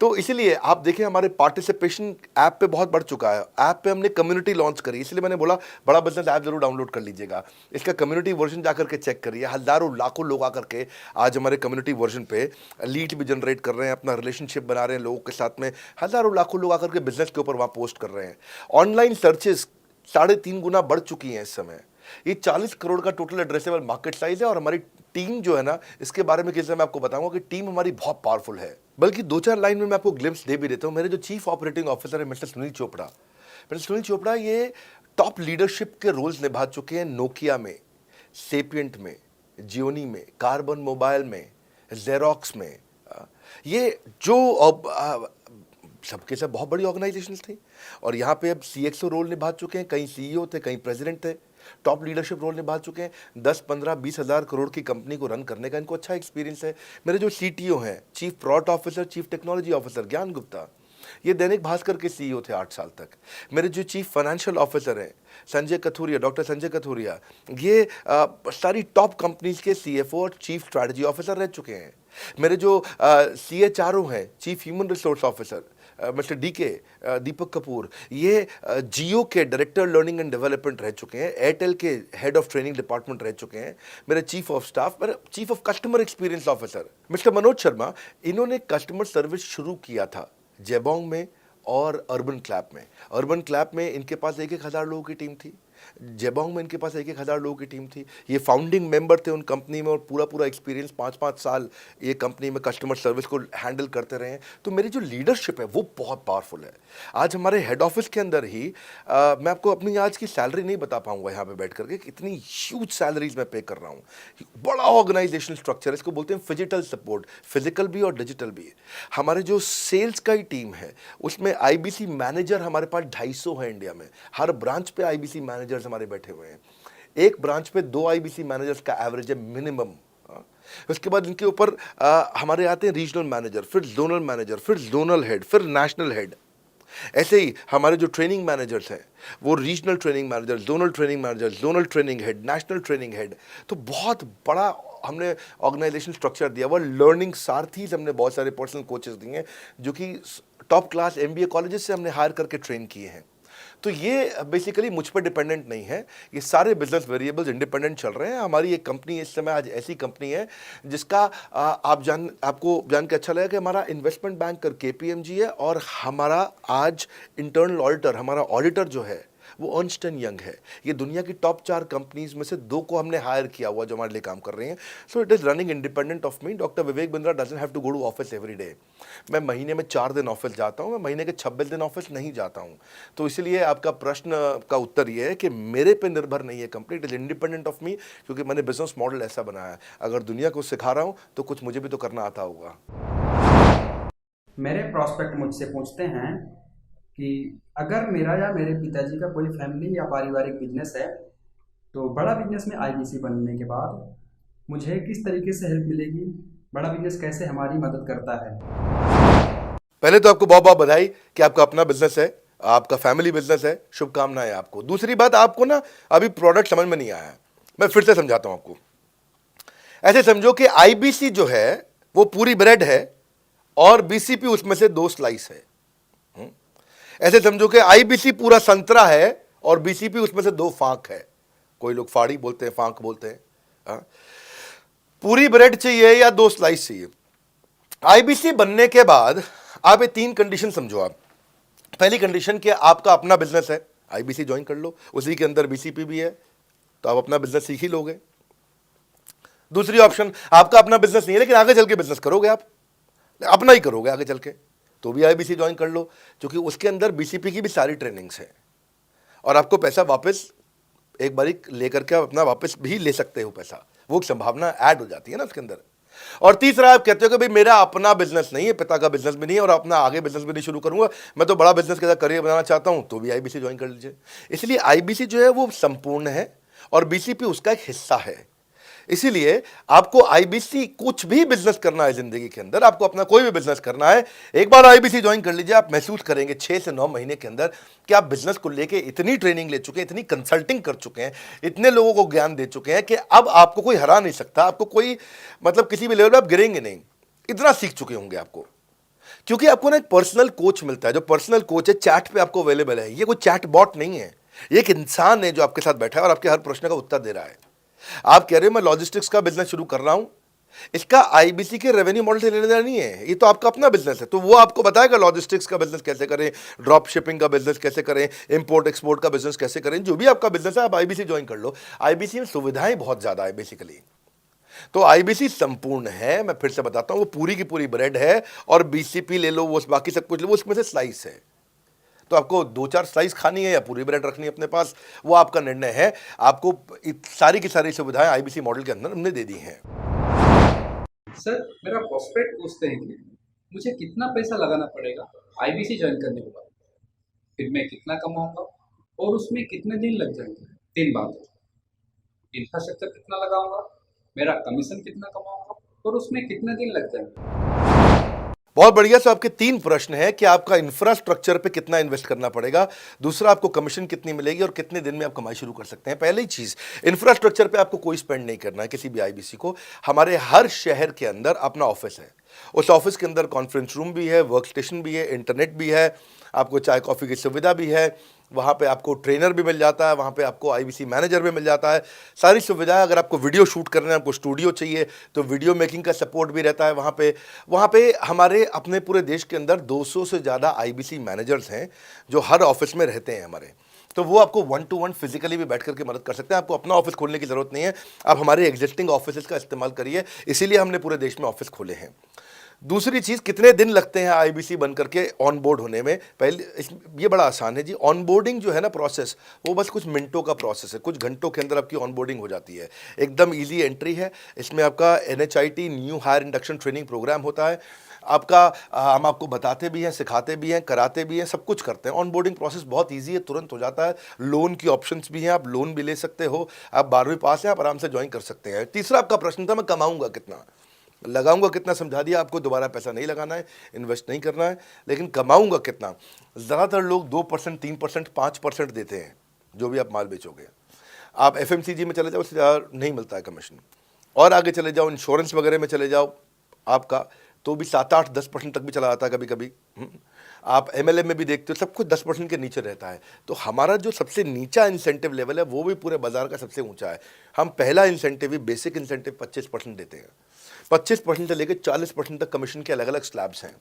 तो इसीलिए आप देखें, हमारे पार्टिसिपेशन ऐप पे बहुत बढ़ चुका है। ऐप पे हमने कम्युनिटी लॉन्च करी, इसलिए मैंने बोला बड़ा बिजनेस ऐप जरूर डाउनलोड कर लीजिएगा। इसका कम्युनिटी वर्जन जाकर के चेक करिए। हजारों लाखों लोग आकर के आज हमारे कम्युनिटी वर्जन पे लीड भी जनरेट कर रहे हैं, अपना रिलेशनशिप बना रहे हैं लोगों के साथ में। हजारों लाखों लोग आकर के बिजनेस के ऊपर वहाँ पोस्ट कर रहे हैं। ऑनलाइन सर्चेस 3.5 गुना बढ़ चुकी हैं इस समय। ये 40 करोड़ का टोटल एड्रेसेबल मार्केट साइज है और हमारी टीम जो है ना, इसके बारे में किसी मैं आपको बताऊंगा कि टीम हमारी बहुत पावरफुल है। बल्कि 2-4 लाइन में मैं आपको ग्लिम्स दे भी देता हूं। मेरे जो चीफ ऑपरेटिंग ऑफिसर है मिस्टर सुनील चोपड़ा, ये टॉप लीडरशिप के रोल्स निभा चुके हैं नोकिया में, सेपियंट में, जियोनी में, कार्बन मोबाइल में, जेरोक्स में। ये जो सबके सब बहुत बड़ी ऑर्गेनाइजेशन थी और यहाँ पे अब CXO रोल निभा चुके हैं। कहीं CEO थे, कहीं प्रेसिडेंट थे। टॉप लीडरशिप रोल निभा चुके हैं। 10, 15, 20 हज़ार करोड़ की कंपनी को रन करने का इनको अच्छा एक्सपीरियंस है। मेरे जो CTO हैं, chief product officer, chief technology officer ज्ञान गुप्ता, ये दैनिक भास्कर के CEO थे 8 साल तक। मेरे जो चीफ फाइनेंशियल ऑफिसर हैं संजय कथुरिया, डॉक्टर संजय कथुरिया, ये सारी टॉप कंपनीज के CFO और चीफ स्ट्रैटेजी ऑफिसर रह चुके हैं। मेरे जो CHRO हैं, chief human resource officer mister DK Deepak Kapoor, ये जियो के डायरेक्टर लर्निंग एंड डेवलपमेंट रह चुके हैं। एयरटेल के हेड ऑफ ट्रेनिंग डिपार्टमेंट रह चुके हैं। मेरे चीफ ऑफ स्टाफ, मेरे chief of customer experience officer mister Manoj Sharma, इन्होंने कस्टमर सर्विस शुरू किया था जेबोंग में और अर्बन क्लैप में। अर्बन क्लैप में इनके पास 1-1 हज़ार लोगों की टीम थी। जेबोंग में इनके पास 1,000 लोगों की टीम थी। ये फाउंडिंग मेंबर थे उन कंपनी में और पूरा एक्सपीरियंस 5-5 साल ये कंपनी में कस्टमर सर्विस को हैंडल करते रहे हैं। तो मेरी जो लीडरशिप है वो बहुत पावरफुल है। आज हमारे हेड ऑफिस के अंदर ही मैं आपको अपनी आज की सैलरी नहीं बता पाऊंगा यहाँ पे बैठ करके, कितनी ह्यूज सैलरीज मैं पे कर रहा हूँ। बड़ा ऑर्गेनाइजेशनल स्ट्रक्चर, इसको बोलते हैं फिजिटल सपोर्ट, फिजिकल भी और डिजिटल भी। हमारे जो सेल्स का ही टीम है उसमें आईबीसी मैनेजर हमारे पास 250 है इंडिया में। हर ब्रांच पे आईबीसी मैनेजर्स हमारे बैठे हुए हैं। एक ब्रांच पे 2 आईबीसी मैनेजर्स का एवरेज है मिनिमम। उसके बाद इनके ऊपर हमारे आते हैं रीजनल मैनेजर, फिर जोनल मैनेजर, फिर जोनल हेड, फिर नेशनल हेड। ऐसे ही हमारे जो ट्रेनिंग मैनेजर्स हैं वो regional training manager, zonal training manager, zonal training head, national training head. तो बहुत बड़ा हमने ऑर्गेनाइजेशन स्ट्रक्चर दिया हुआ। लर्निंग सारथीज हमने बहुत सारे पर्सनल कोचेस दिए हैं जो कि टॉप क्लास एमबीए कॉलेजेस से हमने हायर करके ट्रेन किए हैं। तो ये बेसिकली मुझ पर डिपेंडेंट नहीं है, ये सारे बिजनेस वेरिएबल्स इंडिपेंडेंट चल रहे हैं। हमारी एक कंपनी इस समय आज ऐसी कंपनी है जिसका आपको जान के अच्छा लगेगा कि हमारा इन्वेस्टमेंट बैंकर केपीएमजी है और हमारा आज इंटरनल ऑडिटर, हमारा ऑडिटर जो है वो अर्नस्ट एंड यंग है। ये दुनिया की टॉप 4 कंपनीज में से 2 को हमने हायर किया हुआ जो हमारे लिए काम कर रही हैं। So it is running independent of me. Doctor Vivek Bindra doesn't have to go to office every day. मैं महीने में 4 दिन ऑफिस जाता हूँ, मैं महीने के 26 दिन ऑफिस नहीं जाता हूँ। तो इसलिए आपका प्रश्न का उत्तर ये है कि मेरे पे निर्भर नहीं है company, it is independent of मी, क्योंकि मैंने बिजनेस मॉडल ऐसा बनाया है। अगर दुनिया को सिखा रहा हूँ तो कुछ मुझे भी तो करना आता होगा। मेरे प्रॉस्पेक्ट मुझसे पूछते हैं कि अगर मेरा या मेरे पिताजी का कोई फैमिली या पारिवारिक बिजनेस है तो बड़ा बिजनेस में आईबीसी बनने के बाद मुझे किस तरीके से हेल्प मिलेगी, बड़ा बिजनेस कैसे हमारी मदद करता है। पहले तो आपको बहुत बहुत बधाई कि आपका अपना बिजनेस है, आपका फैमिली बिजनेस है, शुभकामनाएं आपको। दूसरी बात, आपको ना अभी प्रोडक्ट समझ में नहीं आया है, मैं फिर से समझाता हूं आपको। ऐसे समझो कि आईबीसी जो है वो पूरी ब्रेड है और बीसीपी उसमें से 2 स्लाइस है। ऐसे समझो कि आईबीसी पूरा संतरा है और बीसीपी उसमें से 2 फांक है। कोई लोग फाड़ी बोलते हैं, फांक बोलते हैं। पूरी ब्रेड चाहिए या 2 स्लाइस चाहिए। आईबीसी बनने के बाद आप ये 3 कंडीशन समझो। आप पहली कंडीशन कि आपका अपना बिजनेस है, आईबीसी ज्वाइन कर लो, उसी के अंदर बीसीपी भी है, तो आप अपना बिजनेस सीख ही लोगे। दूसरी ऑप्शन, आपका अपना बिजनेस नहीं है लेकिन आगे चल के बिजनेस करोगे, आप अपना ही करोगे आगे चल के, तो भी आईबीसी ज्वाइन कर लो, क्योंकि उसके अंदर बीसीपी की भी सारी ट्रेनिंग्स है और आपको पैसा वापस एक बारी लेकर के आप अपना वापस भी ले सकते हो पैसा, वो संभावना ऐड हो जाती है ना उसके अंदर। और तीसरा, आप कहते हो कि भाई मेरा अपना बिजनेस नहीं है, पिता का बिजनेस भी नहीं है और अपना आगे बिजनेस भी नहीं शुरू करूंगा, मैं तो बड़ा बिजनेस के साथ करियर बनाना चाहता हूं, तो भी आईबीसी ज्वाइन कर लीजिए। इसलिए आईबीसी जो है वो संपूर्ण है और बीसीपी उसका एक हिस्सा है। इसीलिए आपको आईबीसी, कुछ भी बिजनेस करना है जिंदगी के अंदर, आपको अपना कोई भी बिजनेस करना है, एक बार आईबीसी ज्वाइन कर लीजिए। आप महसूस करेंगे 6 से 9 महीने के अंदर कि आप बिजनेस को लेके इतनी ट्रेनिंग ले चुके हैं, इतनी कंसल्टिंग कर चुके हैं, इतने लोगों को ज्ञान दे चुके हैं कि अब आपको कोई हरा नहीं सकता, आपको कोई मतलब किसी भी लेवल पर आप गिरेंगे नहीं, इतना सीख चुके होंगे आपको। क्योंकि आपको ना एक पर्सनल कोच मिलता है, जो पर्सनल कोच है चैट पे आपको अवेलेबल है। ये कोई चैट बॉट नहीं है, ये एक इंसान है जो आपके साथ बैठा है और आपके हर प्रश्न का उत्तर दे रहा है। आप कह रहे हो मैं लॉजिस्टिक्स का बिजनेस शुरू कर रहा हूं, इसका आईबीसी के रेवेन्यू मॉडल से लेने देना नहीं है, ये तो आपका अपना बिजनेस है, तो वो आपको बताएगा लॉजिस्टिक्स का बिजनेस कैसे करें, ड्रॉप शिपिंग का बिजनेस कैसे करें, इंपोर्ट एक्सपोर्ट का बिजनेस कैसे करें, जो भी आपका बिजनेस है आप आईबीसी ज्वाइन कर लो। आईबीसी में सुविधाएं बहुत ज्यादा है बेसिकली, तो आईबीसी संपूर्ण है। मैं फिर से बताता हूं, वो पूरी की पूरी ब्रेड है और बीसीपी ले लो, वो बाकी सब कुछ ले लो, उसमें से स्लाइस है। तो आपको 2-4 स्लाइस खानी है या पूरी ब्रेड रखनी है अपने पास, वो आपका निर्णय है। आपको सारी की सारी सुविधाएं आईबीसी मॉडल के अंदर हमने दे दी हैं। सर, मेरा प्रॉस्पेक्ट पूछते हैं कि मुझे कितना पैसा लगाना पड़ेगा आईबीसी ज्वाइन करने के बाद, फिर मैं कितना कमाऊंगा और उसमें कितने दिन लग जाएंगे। 3 बात, इंफ्रास्ट्रक्चर कितना लगाऊंगा, मेरा कमीशन कितना कमाऊंगा और उसमें कितने दिन लग जाएंगे। बहुत बढ़िया। सो आपके 3 प्रश्न हैं कि आपका इंफ्रास्ट्रक्चर पे कितना इन्वेस्ट करना पड़ेगा, दूसरा आपको कमीशन कितनी मिलेगी और कितने दिन में आप कमाई शुरू कर सकते हैं। पहली चीज, इंफ्रास्ट्रक्चर पे आपको कोई स्पेंड नहीं करना है किसी भी आईबीसी को। हमारे हर शहर के अंदर अपना ऑफिस है, उस ऑफिस के अंदर कॉन्फ्रेंस रूम भी है, वर्क स्टेशन भी है, इंटरनेट भी है, आपको चाय कॉफ़ी की सुविधा भी है, वहाँ पे आपको ट्रेनर भी मिल जाता है, वहाँ पे आपको आईबीसी मैनेजर भी मिल जाता है, सारी सुविधाएं। अगर आपको वीडियो शूट करना है, आपको स्टूडियो चाहिए तो वीडियो मेकिंग का सपोर्ट भी रहता है वहाँ पे हमारे अपने पूरे देश के अंदर 200 से ज़्यादा आईबीसी मैनेजर्स हैं जो हर ऑफिस में रहते हैं हमारे। तो वो आपको 1-to-1 फिजिकली भी बैठ करके मदद कर सकते हैं। आपको अपना ऑफिस खोलने की ज़रूरत नहीं है, आप हमारे एग्जिस्टिंग ऑफिस का इस्तेमाल करिए, इसीलिए हमने पूरे देश में ऑफिस खोले हैं। दूसरी चीज़, कितने दिन लगते हैं आईबीसी बन करके ऑन बोर्ड होने में? ये बड़ा आसान है जी। ऑन बोर्डिंग जो है ना प्रोसेस, वो बस कुछ मिनटों का प्रोसेस है, कुछ घंटों के अंदर आपकी ऑन बोर्डिंग हो जाती है। एकदम ईजी एंट्री है। इसमें आपका NHIT new hire induction training program होता है। आपका हम आपको बताते भी हैं, सिखाते भी हैं, कराते भी हैं, सब कुछ करते हैं। ऑन बोर्डिंग प्रोसेस बहुत ईजी है, तुरंत हो जाता है। लोन की ऑप्शंस भी हैं, आप लोन भी ले सकते हो। आप 12वीं पास हैं, आप आराम से ज्वाइन कर सकते हैं। तीसरा आपका प्रश्न था, मैं कमाऊंगा कितना, लगाऊंगा कितना, समझा दिया आपको। दोबारा पैसा नहीं लगाना है, इन्वेस्ट नहीं करना है, लेकिन कमाऊंगा कितना। ज़्यादातर लोग 2%, 3%, 5% देते हैं जो भी आप माल बेचोगे। आप FMCG में चले जाओ, उससे ज़्यादा नहीं मिलता है कमीशन। और आगे चले जाओ, इंश्योरेंस वगैरह में चले जाओ आपका, तो भी 7, 8, 10% तक भी चला जाता है कभी कभी। आप MLM में भी देखते हो, सब कुछ 10% के नीचे रहता है। तो हमारा जो सबसे नीचा इंसेंटिव लेवल है, वो भी पूरे बाजार का सबसे ऊंचा है। हम पहला इंसेंटिव ही, बेसिक इंसेंटिव 25% देते हैं। 25% से लेकर 40% तक कमीशन के अलग अलग स्लैब्स हैं।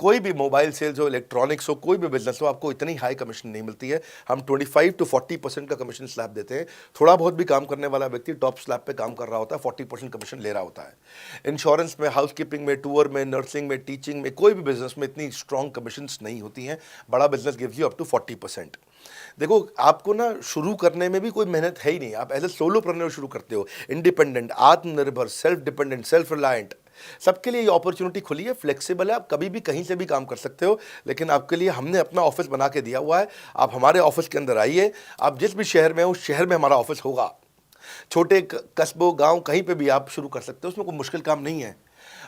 कोई भी मोबाइल सेल्स हो, इलेक्ट्रॉनिक्स हो, कोई भी बिजनेस हो, आपको इतनी हाई कमीशन नहीं मिलती है। हम 25 to 40% का कमीशन स्लैब देते हैं। थोड़ा बहुत भी काम करने वाला व्यक्ति टॉप स्लैब पे काम कर रहा होता है, 40% कमीशन ले रहा होता है। इंश्योरेंस में, हाउसकीपिंग में, टूर में, नर्सिंग में, टीचिंग में, कोई भी बिजनेस में इतनी स्ट्रॉन्ग कमीशंस नहीं होती हैं। बड़ा business gives you up to 40%। देखो, आपको ना शुरू करने में भी कोई मेहनत है ही नहीं। आप एज ए सोलोप्रेन्योर शुरू करते हो, इंडिपेंडेंट, आत्मनिर्भर, सेल्फ डिपेंडेंट, सेल्फ रिलायंट, सबके लिए ये अपॉर्चुनिटी खुली है। फ्लेक्सिबल है, आप कभी भी कहीं से भी काम कर सकते हो। लेकिन आपके लिए हमने अपना ऑफिस बना के दिया हुआ है। आप हमारे ऑफिस के अंदर आइए, आप जिस भी शहर में हो, उस शहर में हमारा ऑफिस होगा। छोटे कस्बों, गांव, कहीं पे भी आप शुरू कर सकते हो, उसमें कोई मुश्किल काम नहीं है।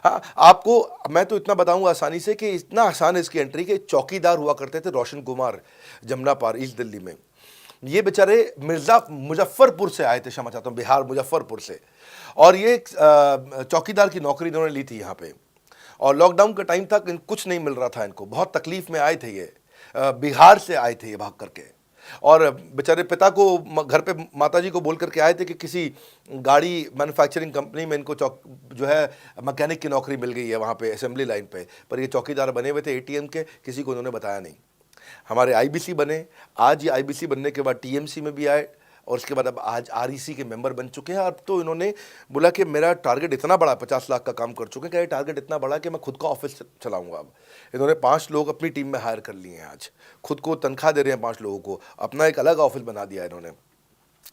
हाँ, आपको मैं तो इतना बताऊंगा आसानी से कि इतना आसान है इसकी एंट्री, कि चौकीदार हुआ करते थे रोशन कुमार, जमुना पार, ईस्ट दिल्ली में। ये बेचारे मुजफ्फरपुर से आए थे, क्षमा चाहता हूँ, बिहार मुजफ्फरपुर से। और ये चौकीदार की नौकरी इन्होंने ली थी यहाँ पे। और लॉकडाउन का टाइम था, कुछ नहीं मिल रहा था इनको, बहुत तकलीफ में आए थे ये। बिहार से आए थे ये भाग करके। और बेचारे पिता को घर पे माताजी को बोल करके आए थे कि किसी गाड़ी मैन्युफैक्चरिंग कंपनी में इनको जो है मैकेनिक की नौकरी मिल गई है वहाँ पे असेंबली लाइन पे। पर ये चौकीदार बने हुए थे ATM के, किसी को उन्होंने बताया नहीं। हमारे IBC बने, आज ये IBC बनने के बाद TMC में भी आए, और उसके बाद अब आज REC के मेंबर बन चुके हैं। अब तो इन्होंने बोला कि मेरा टारगेट इतना बड़ा, 50 लाख का काम कर चुके हैं, कि ये टारगेट इतना बड़ा कि मैं खुद का ऑफिस चलाऊंगा। अब इन्होंने 5 लोग अपनी टीम में हायर कर लिए हैं। आज खुद को तनख्वाह दे रहे हैं 5 लोगों को, अपना एक अलग ऑफिस बना दिया इन्होंने।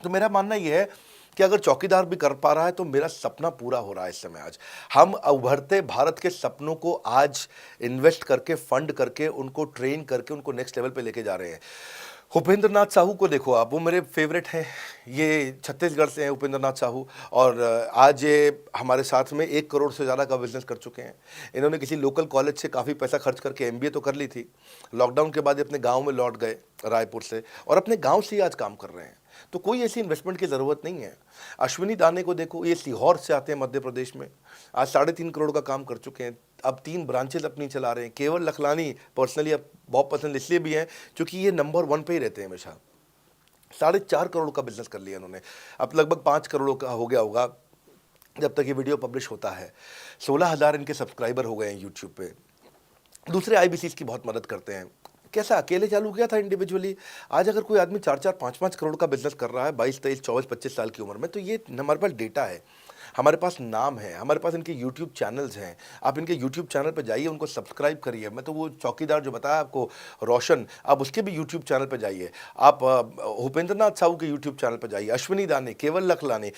तो मेरा मानना यह है कि अगर चौकीदार भी कर पा रहा है तो मेरा सपना पूरा हो रहा है इस समय। आज हम उभरते भारत के सपनों को आज इन्वेस्ट करके, फंड करके, उनको ट्रेन करके, उनको नेक्स्ट लेवल पे लेके जा रहे हैं। उपेंद्र नाथ साहू को देखो आप, वो मेरे फेवरेट हैं। ये छत्तीसगढ़ से हैं उपेंद्र नाथ साहू, और आज ये हमारे साथ में 1 करोड़ से ज़्यादा का बिजनेस कर चुके हैं। इन्होंने किसी लोकल कॉलेज से काफ़ी पैसा खर्च करके MBA तो कर ली थी। लॉकडाउन के बाद ये अपने गांव में लौट गए, रायपुर से, और अपने गांव से ही आज काम कर रहे हैं। तो कोई ऐसी इन्वेस्टमेंट की ज़रूरत नहीं है। अश्विनी दाने को देखो, ये सीहोर से आते हैं मध्य प्रदेश में, आज 3.5 करोड़ का काम कर चुके हैं। अब 3 ब्रांचेज अपनी चला रहे हैं। केवल लखलानी पर्सनली अब बहुत पसंद इसलिए भी हैं क्योंकि ये नंबर 1 पे ही रहते हैं हमेशा। 4.5 करोड़ का बिजनेस कर लिया इन्होंने। अब लगभग 5 करोड़ का हो गया होगा जब तक ये वीडियो पब्लिश होता है। 16,000 इनके सब्सक्राइबर हो गए हैं यूट्यूब पे। दूसरे IBCs की बहुत मदद करते हैं। कैसा अकेले चालू किया था इंडिविजुअली, आज अगर कोई आदमी 4-4, 5-5 करोड़ का बिजनेस कर रहा है 22, 23, 24, 25 साल की उम्र में, तो ये हमारे पास डेटा है, हमारे पास नाम है, हमारे पास इनके YouTube चैनल्स हैं। आप इनके YouTube चैनल पर जाइए, उनको सब्सक्राइब करिए। मैं तो वो चौकीदार जो बताया आपको रोशन, आप उसके भी YouTube चैनल पर जाइए। आप उपेंद्र नाथ साहू के YouTube चैनल पर जाइए, अश्विनी दाने, केवल लखलानी।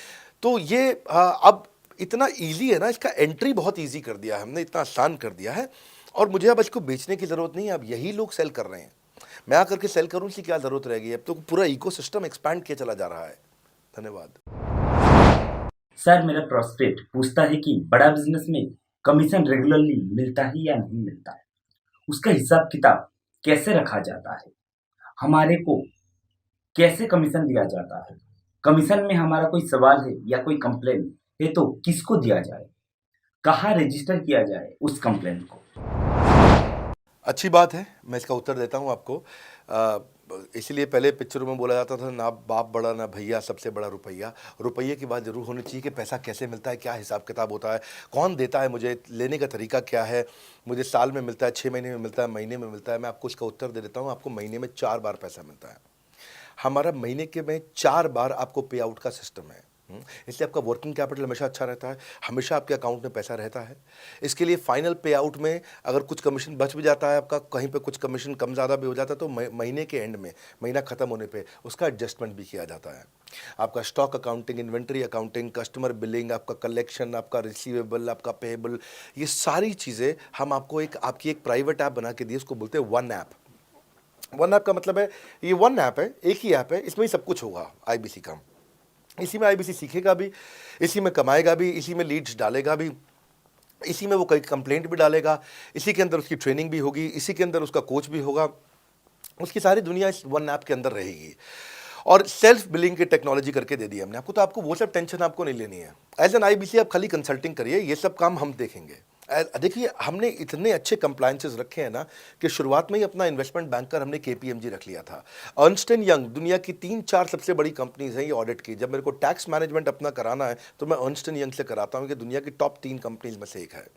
तो ये अब इतना ईजी है ना, इसका एंट्री बहुत ईजी कर दिया है हमने, इतना आसान कर दिया है। और मुझे अब इसको बेचने की ज़रूरत नहीं है, अब यही लोग सेल कर रहे हैं। मैं आकर के सेल करूँ, इसकी क्या ज़रूरत रहेगी? अब तो पूरा इकोसिस्टम एक्सपैंड किया चला जा रहा है। धन्यवाद। सर, मेरा प्रोस्पेक्ट पूछता है कि बड़ा बिजनेस में कमीशन रेगुलरली मिलता है या नहीं मिलता है, उसका हिसाब किताब कैसे रखा जाता है, हमारे को कैसे कमीशन दिया जाता है, कमीशन में हमारा कोई सवाल है या कोई कंप्लेन है तो किसको दिया जाए, कहाँ रजिस्टर किया जाए उस कंप्लेन को। अच्छी बात है, मैं इसका उत्तर देता हूँ आपको। इसीलिए पहले पिक्चरों में बोला जाता था, ना बाप बड़ा ना भैया, सबसे बड़ा रुपया। रुपये की बात ज़रूर होनी चाहिए कि पैसा कैसे मिलता है, क्या हिसाब किताब होता है, कौन देता है, मुझे लेने का तरीका क्या है, मुझे साल में मिलता है, 6 महीने में मिलता है, महीने में मिलता है। मैं आपको इसका उत्तर दे देता हूँ। आपको महीने में 4 बार पैसा मिलता है। हमारा महीने के में 4 बार आपको पे आउट का सिस्टम है। इसलिए आपका वर्किंग कैपिटल हमेशा अच्छा रहता है, हमेशा आपके अकाउंट में पैसा रहता है। इसके लिए फाइनल पे आउट में अगर कुछ कमीशन बच भी जाता है आपका, कहीं पे कुछ कमीशन कम ज़्यादा भी हो जाता है, तो महीने के एंड में, महीना ख़त्म होने पे उसका एडजस्टमेंट भी किया जाता है। आपका stock accounting, inventory accounting, customer billing, आपका कलेक्शन, आपका रिसीवेबल, आपका पेएबल, ये सारी चीज़ें हम आपको आपकी एक प्राइवेट ऐप बना के दिए, उसको बोलते हैं वन ऐप। वन ऐप का मतलब है, ये वन ऐप है, एक ही ऐप है, इसमें ही सब कुछ होगा आईबीसी का। इसी में आईबीसी सीखेगा भी, इसी में कमाएगा भी, इसी में लीड्स डालेगा भी, इसी में वो कई कंप्लेंट भी डालेगा, इसी के अंदर उसकी ट्रेनिंग भी होगी, इसी के अंदर उसका कोच भी होगा, उसकी सारी दुनिया इस वन ऐप के अंदर रहेगी। और सेल्फ बिलिंग की टेक्नोलॉजी करके दे दी हमने आपको, तो आपको वो सब टेंशन आपको नहीं लेनी है। एज एन आईबीसी आप खाली कंसल्टिंग करिए, ये सब काम हम देखेंगे। देखिए, हमने इतने अच्छे कंप्लायंसेस रखे हैं ना कि शुरुआत में ही अपना इन्वेस्टमेंट बैंकर हमने केपीएमजी रख लिया था। अर्नस्ट एंड यंग दुनिया की 3-4 सबसे बड़ी कंपनीज हैं ये ऑडिट की। जब मेरे को टैक्स मैनेजमेंट अपना कराना है तो मैं अर्नस्ट एंड यंग से कराता हूँ, कि दुनिया की टॉप 3 कंपनीज में से एक है।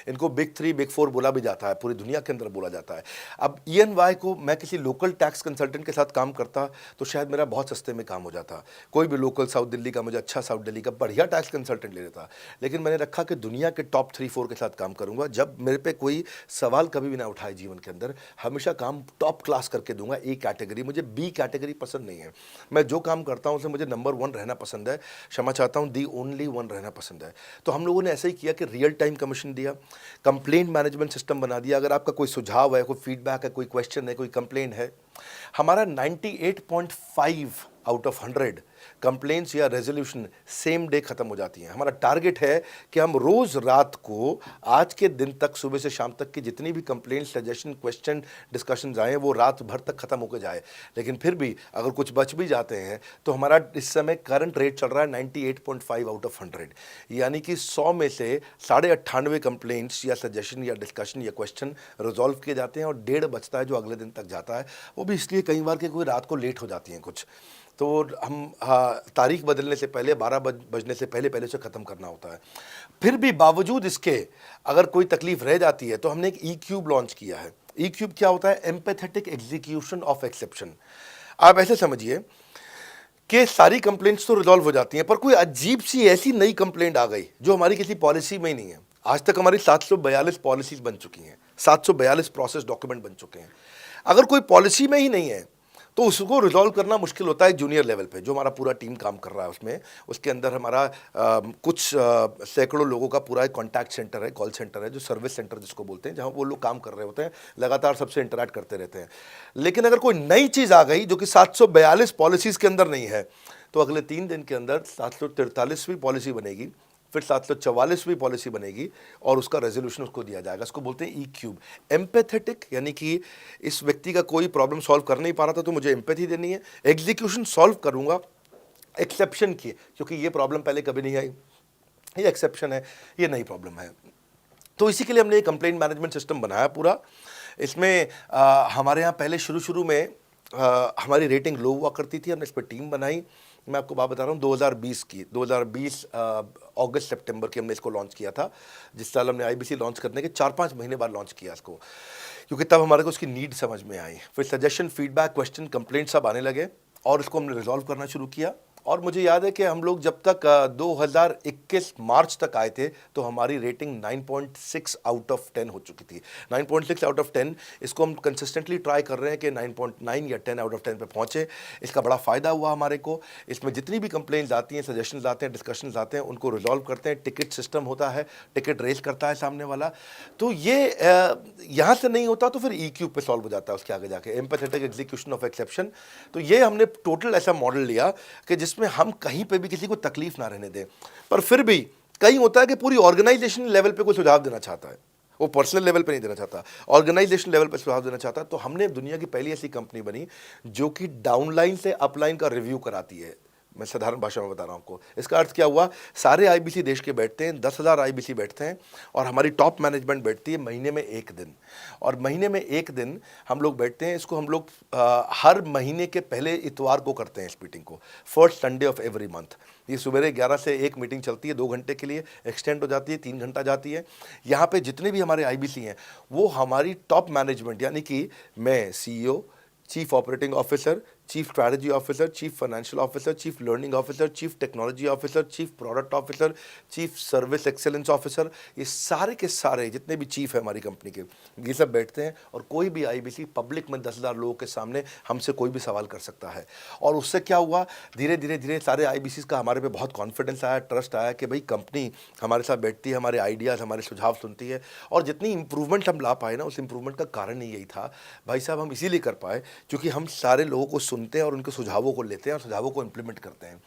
इनको बिग 3, बिग 4 बोला भी जाता है, पूरी दुनिया के अंदर बोला जाता है। अब EY को मैं किसी लोकल टैक्स कंसल्टेंट के साथ काम करता तो शायद मेरा बहुत सस्ते में काम हो जाता। कोई भी लोकल साउथ दिल्ली का, मुझे अच्छा साउथ दिल्ली का बढ़िया टैक्स कंसल्टेंट ले लेता। लेकिन मैंने रखा कि दुनिया के टॉप 3-4 के साथ काम करूंगा। जब मेरे पे कोई सवाल कभी भी ना उठाए जीवन के अंदर, हमेशा काम टॉप क्लास करके दूंगा। ए कैटेगरी, मुझे बी कैटेगरी पसंद नहीं है। मैं जो काम करता हूँ उसमें मुझे नंबर 1 रहना पसंद है, क्षमा चाहता हूँ, दी ओनली 1 रहना पसंद है। तो हम लोगों ने ऐसा ही किया कि रियल टाइम कमीशन दिया, कंप्लेंट मैनेजमेंट सिस्टम बना दिया। अगर आपका कोई सुझाव है, कोई फीडबैक है, कोई क्वेश्चन है, कोई कंप्लेंट है, हमारा 98.5 आउट ऑफ 100 कंप्लेंट्स या रेजोल्यूशन सेम डे खत्म हो जाती हैं। हमारा टारगेट है कि हम रोज रात को, आज के दिन तक, सुबह से शाम तक की जितनी भी कंप्लेंट, सजेशन, क्वेश्चन, डिस्कशंस आए वो रात भर तक खत्म होकर जाए। लेकिन फिर भी अगर कुछ बच भी जाते हैं तो हमारा इस समय करंट रेट चल रहा है 98.5 आउट ऑफ 100, यानी कि 100 में से 98.5 कंप्लेंट्स या सजेशन या डिस्कशन या क्वेश्चन रिजॉल्व किए जाते हैं, और 1.5 बचता है जो अगले दिन तक जाता है। वो भी इसलिए कई बार कि कोई रात को लेट हो जाती हैं कुछ, तो हम तारीख बदलने से पहले, 12 बजने से पहले उसे ख़त्म करना होता है। फिर भी बावजूद इसके अगर कोई तकलीफ रह जाती है तो हमने एक E-क्यूब लॉन्च किया है। E-क्यूब क्या होता है? Empathetic execution of exception. आप ऐसे समझिए कि सारी कंप्लेंट्स तो रिजॉल्व हो जाती हैं, पर कोई अजीब सी ऐसी नई कंप्लेंट आ गई जो हमारी किसी पॉलिसी में ही नहीं है। आज तक हमारी 742 पॉलिसीज बन चुकी हैं, 742 प्रोसेस डॉक्यूमेंट बन चुके हैं। अगर कोई पॉलिसी में ही नहीं है तो उसको रिजॉल्व करना मुश्किल होता है जूनियर लेवल पे, जो हमारा पूरा टीम काम कर रहा है उसमें। उसके अंदर हमारा कुछ सैकड़ों लोगों का पूरा एक कॉन्टैक्ट सेंटर है, कॉल सेंटर है, जो सर्विस सेंटर जिसको बोलते हैं, जहाँ वो लोग काम कर रहे होते हैं, लगातार सबसे इंटरैक्ट करते रहते हैं। लेकिन अगर कोई नई चीज़ आ गई जो कि 742 पॉलिसीज़ के अंदर नहीं है, तो अगले 3 दिन के अंदर 743वीं पॉलिसी बनेगी, फिर 744वीं पॉलिसी बनेगी, और उसका रेजोल्यूशन उसको दिया जाएगा। इसको बोलते हैं E-क्यूब। एम्पैथेटिक, यानी कि इस व्यक्ति का कोई प्रॉब्लम सॉल्व कर नहीं पा रहा था तो मुझे एम्पैथी देनी है। एग्जीक्यूशन सॉल्व करूंगा एक्सेप्शन की, क्योंकि ये प्रॉब्लम पहले कभी नहीं आई, ये एक्सेप्शन है, ये नई प्रॉब्लम है। तो इसी के लिए हमने एक कंप्लेंट मैनेजमेंट सिस्टम बनाया पूरा। इसमें हमारे यहाँ पहले शुरू में हमारी रेटिंग लो हुआ करती थी, हमने इस पर टीम बनाई। मैं आपको बात बता रहा हूँ 2020 अगस्त सितंबर की हमने इसको लॉन्च किया था। जिस साल हमने आईबीसी लॉन्च करने के 4-5 महीने बाद लॉन्च किया इसको, क्योंकि तब हमारे को उसकी नीड समझ में आई। फिर सजेशन, फीडबैक, क्वेश्चन, कंप्लेंट सब आने लगे, और इसको हमने रिजॉल्व करना शुरू किया। और मुझे याद है कि हम लोग जब तक 2021 मार्च तक आए थे तो हमारी रेटिंग 9.6 आउट ऑफ 10 हो चुकी थी। 9.6 आउट ऑफ 10, इसको हम कंसिस्टेंटली ट्राई कर रहे हैं कि 9.9 या 10 आउट ऑफ 10 पे पहुँचे। इसका बड़ा फ़ायदा हुआ हमारे को। इसमें जितनी भी कंप्लेंट्स आती हैं, सजेशंस आते हैं, डिस्कशंस आते हैं, उनको रिजॉल्व करते हैं। टिकट सिस्टम होता है, टिकट रेज करता है सामने वाला। तो ये यहाँ से नहीं होता तो फिर E-क्यूब पे सॉल्व हो जाता है उसके आगे जाके, एम्पैथेटिक एग्जीक्यूशन ऑफ एक्सेप्शन। तो ये हमने टोटल ऐसा मॉडल लिया कि जिसमें हम कहीं पे भी किसी को तकलीफ ना रहने दें। पर फिर भी कहीं होता है कि पूरी ऑर्गेनाइजेशन लेवल पे कोई सुझाव देना चाहता है, वो पर्सनल लेवल पे नहीं देना चाहता, ऑर्गेनाइजेशन लेवल पे सुझाव देना चाहता है। तो हमने दुनिया की पहली ऐसी कंपनी बनी जो कि डाउनलाइन से अपलाइन का रिव्यू कराती है। मैं साधारण भाषा में बता रहा हूँ आपको। इसका अर्थ क्या हुआ? सारे आईबीसी देश के बैठते हैं, 10,000 आईबीसी बैठते हैं, और हमारी टॉप मैनेजमेंट बैठती है महीने में 1 दिन। और महीने में 1 दिन हम लोग बैठते हैं। इसको हम लोग हर महीने के पहले इतवार को करते हैं इस मीटिंग को, first Sunday off every month. ये सुबह 11 से 1 मीटिंग चलती है, 2 घंटे के लिए, एक्सटेंड हो जाती है, 3 घंटा जाती है। यहाँ पे जितने भी हमारे आईबीसी हैं वो हमारी टॉप मैनेजमेंट, यानी कि मैं CEO, chief operating officer, chief strategy officer, chief financial officer, chief learning officer, chief technology officer, chief product officer, chief service excellence officer, ये सारे के सारे जितने भी चीफ है हमारी कंपनी के, ये सब बैठते हैं और कोई भी आईबीसी पब्लिक में 10,000 लोगों के सामने हमसे कोई भी सवाल कर सकता है। और उससे क्या हुआ, धीरे धीरे धीरे सारे आईबीसी का हमारे पे बहुत कॉन्फिडेंस आया, ट्रस्ट आया कि भाई कंपनी हमारे साथ बैठती है, हमारे आइडियाज़, हमारे सुझाव सुनती है। और जितनी इंप्रूवमेंट हम ला पाए ना, उस इंप्रूवमेंट का कारण ही यही था भाई साहब, हम इसीलिए कर पाए क्योंकि हम सारे लोगों को सुनते हैं और उनके सुझावों को लेते हैं और सुझावों को इम्प्लीमेंट करते हैं।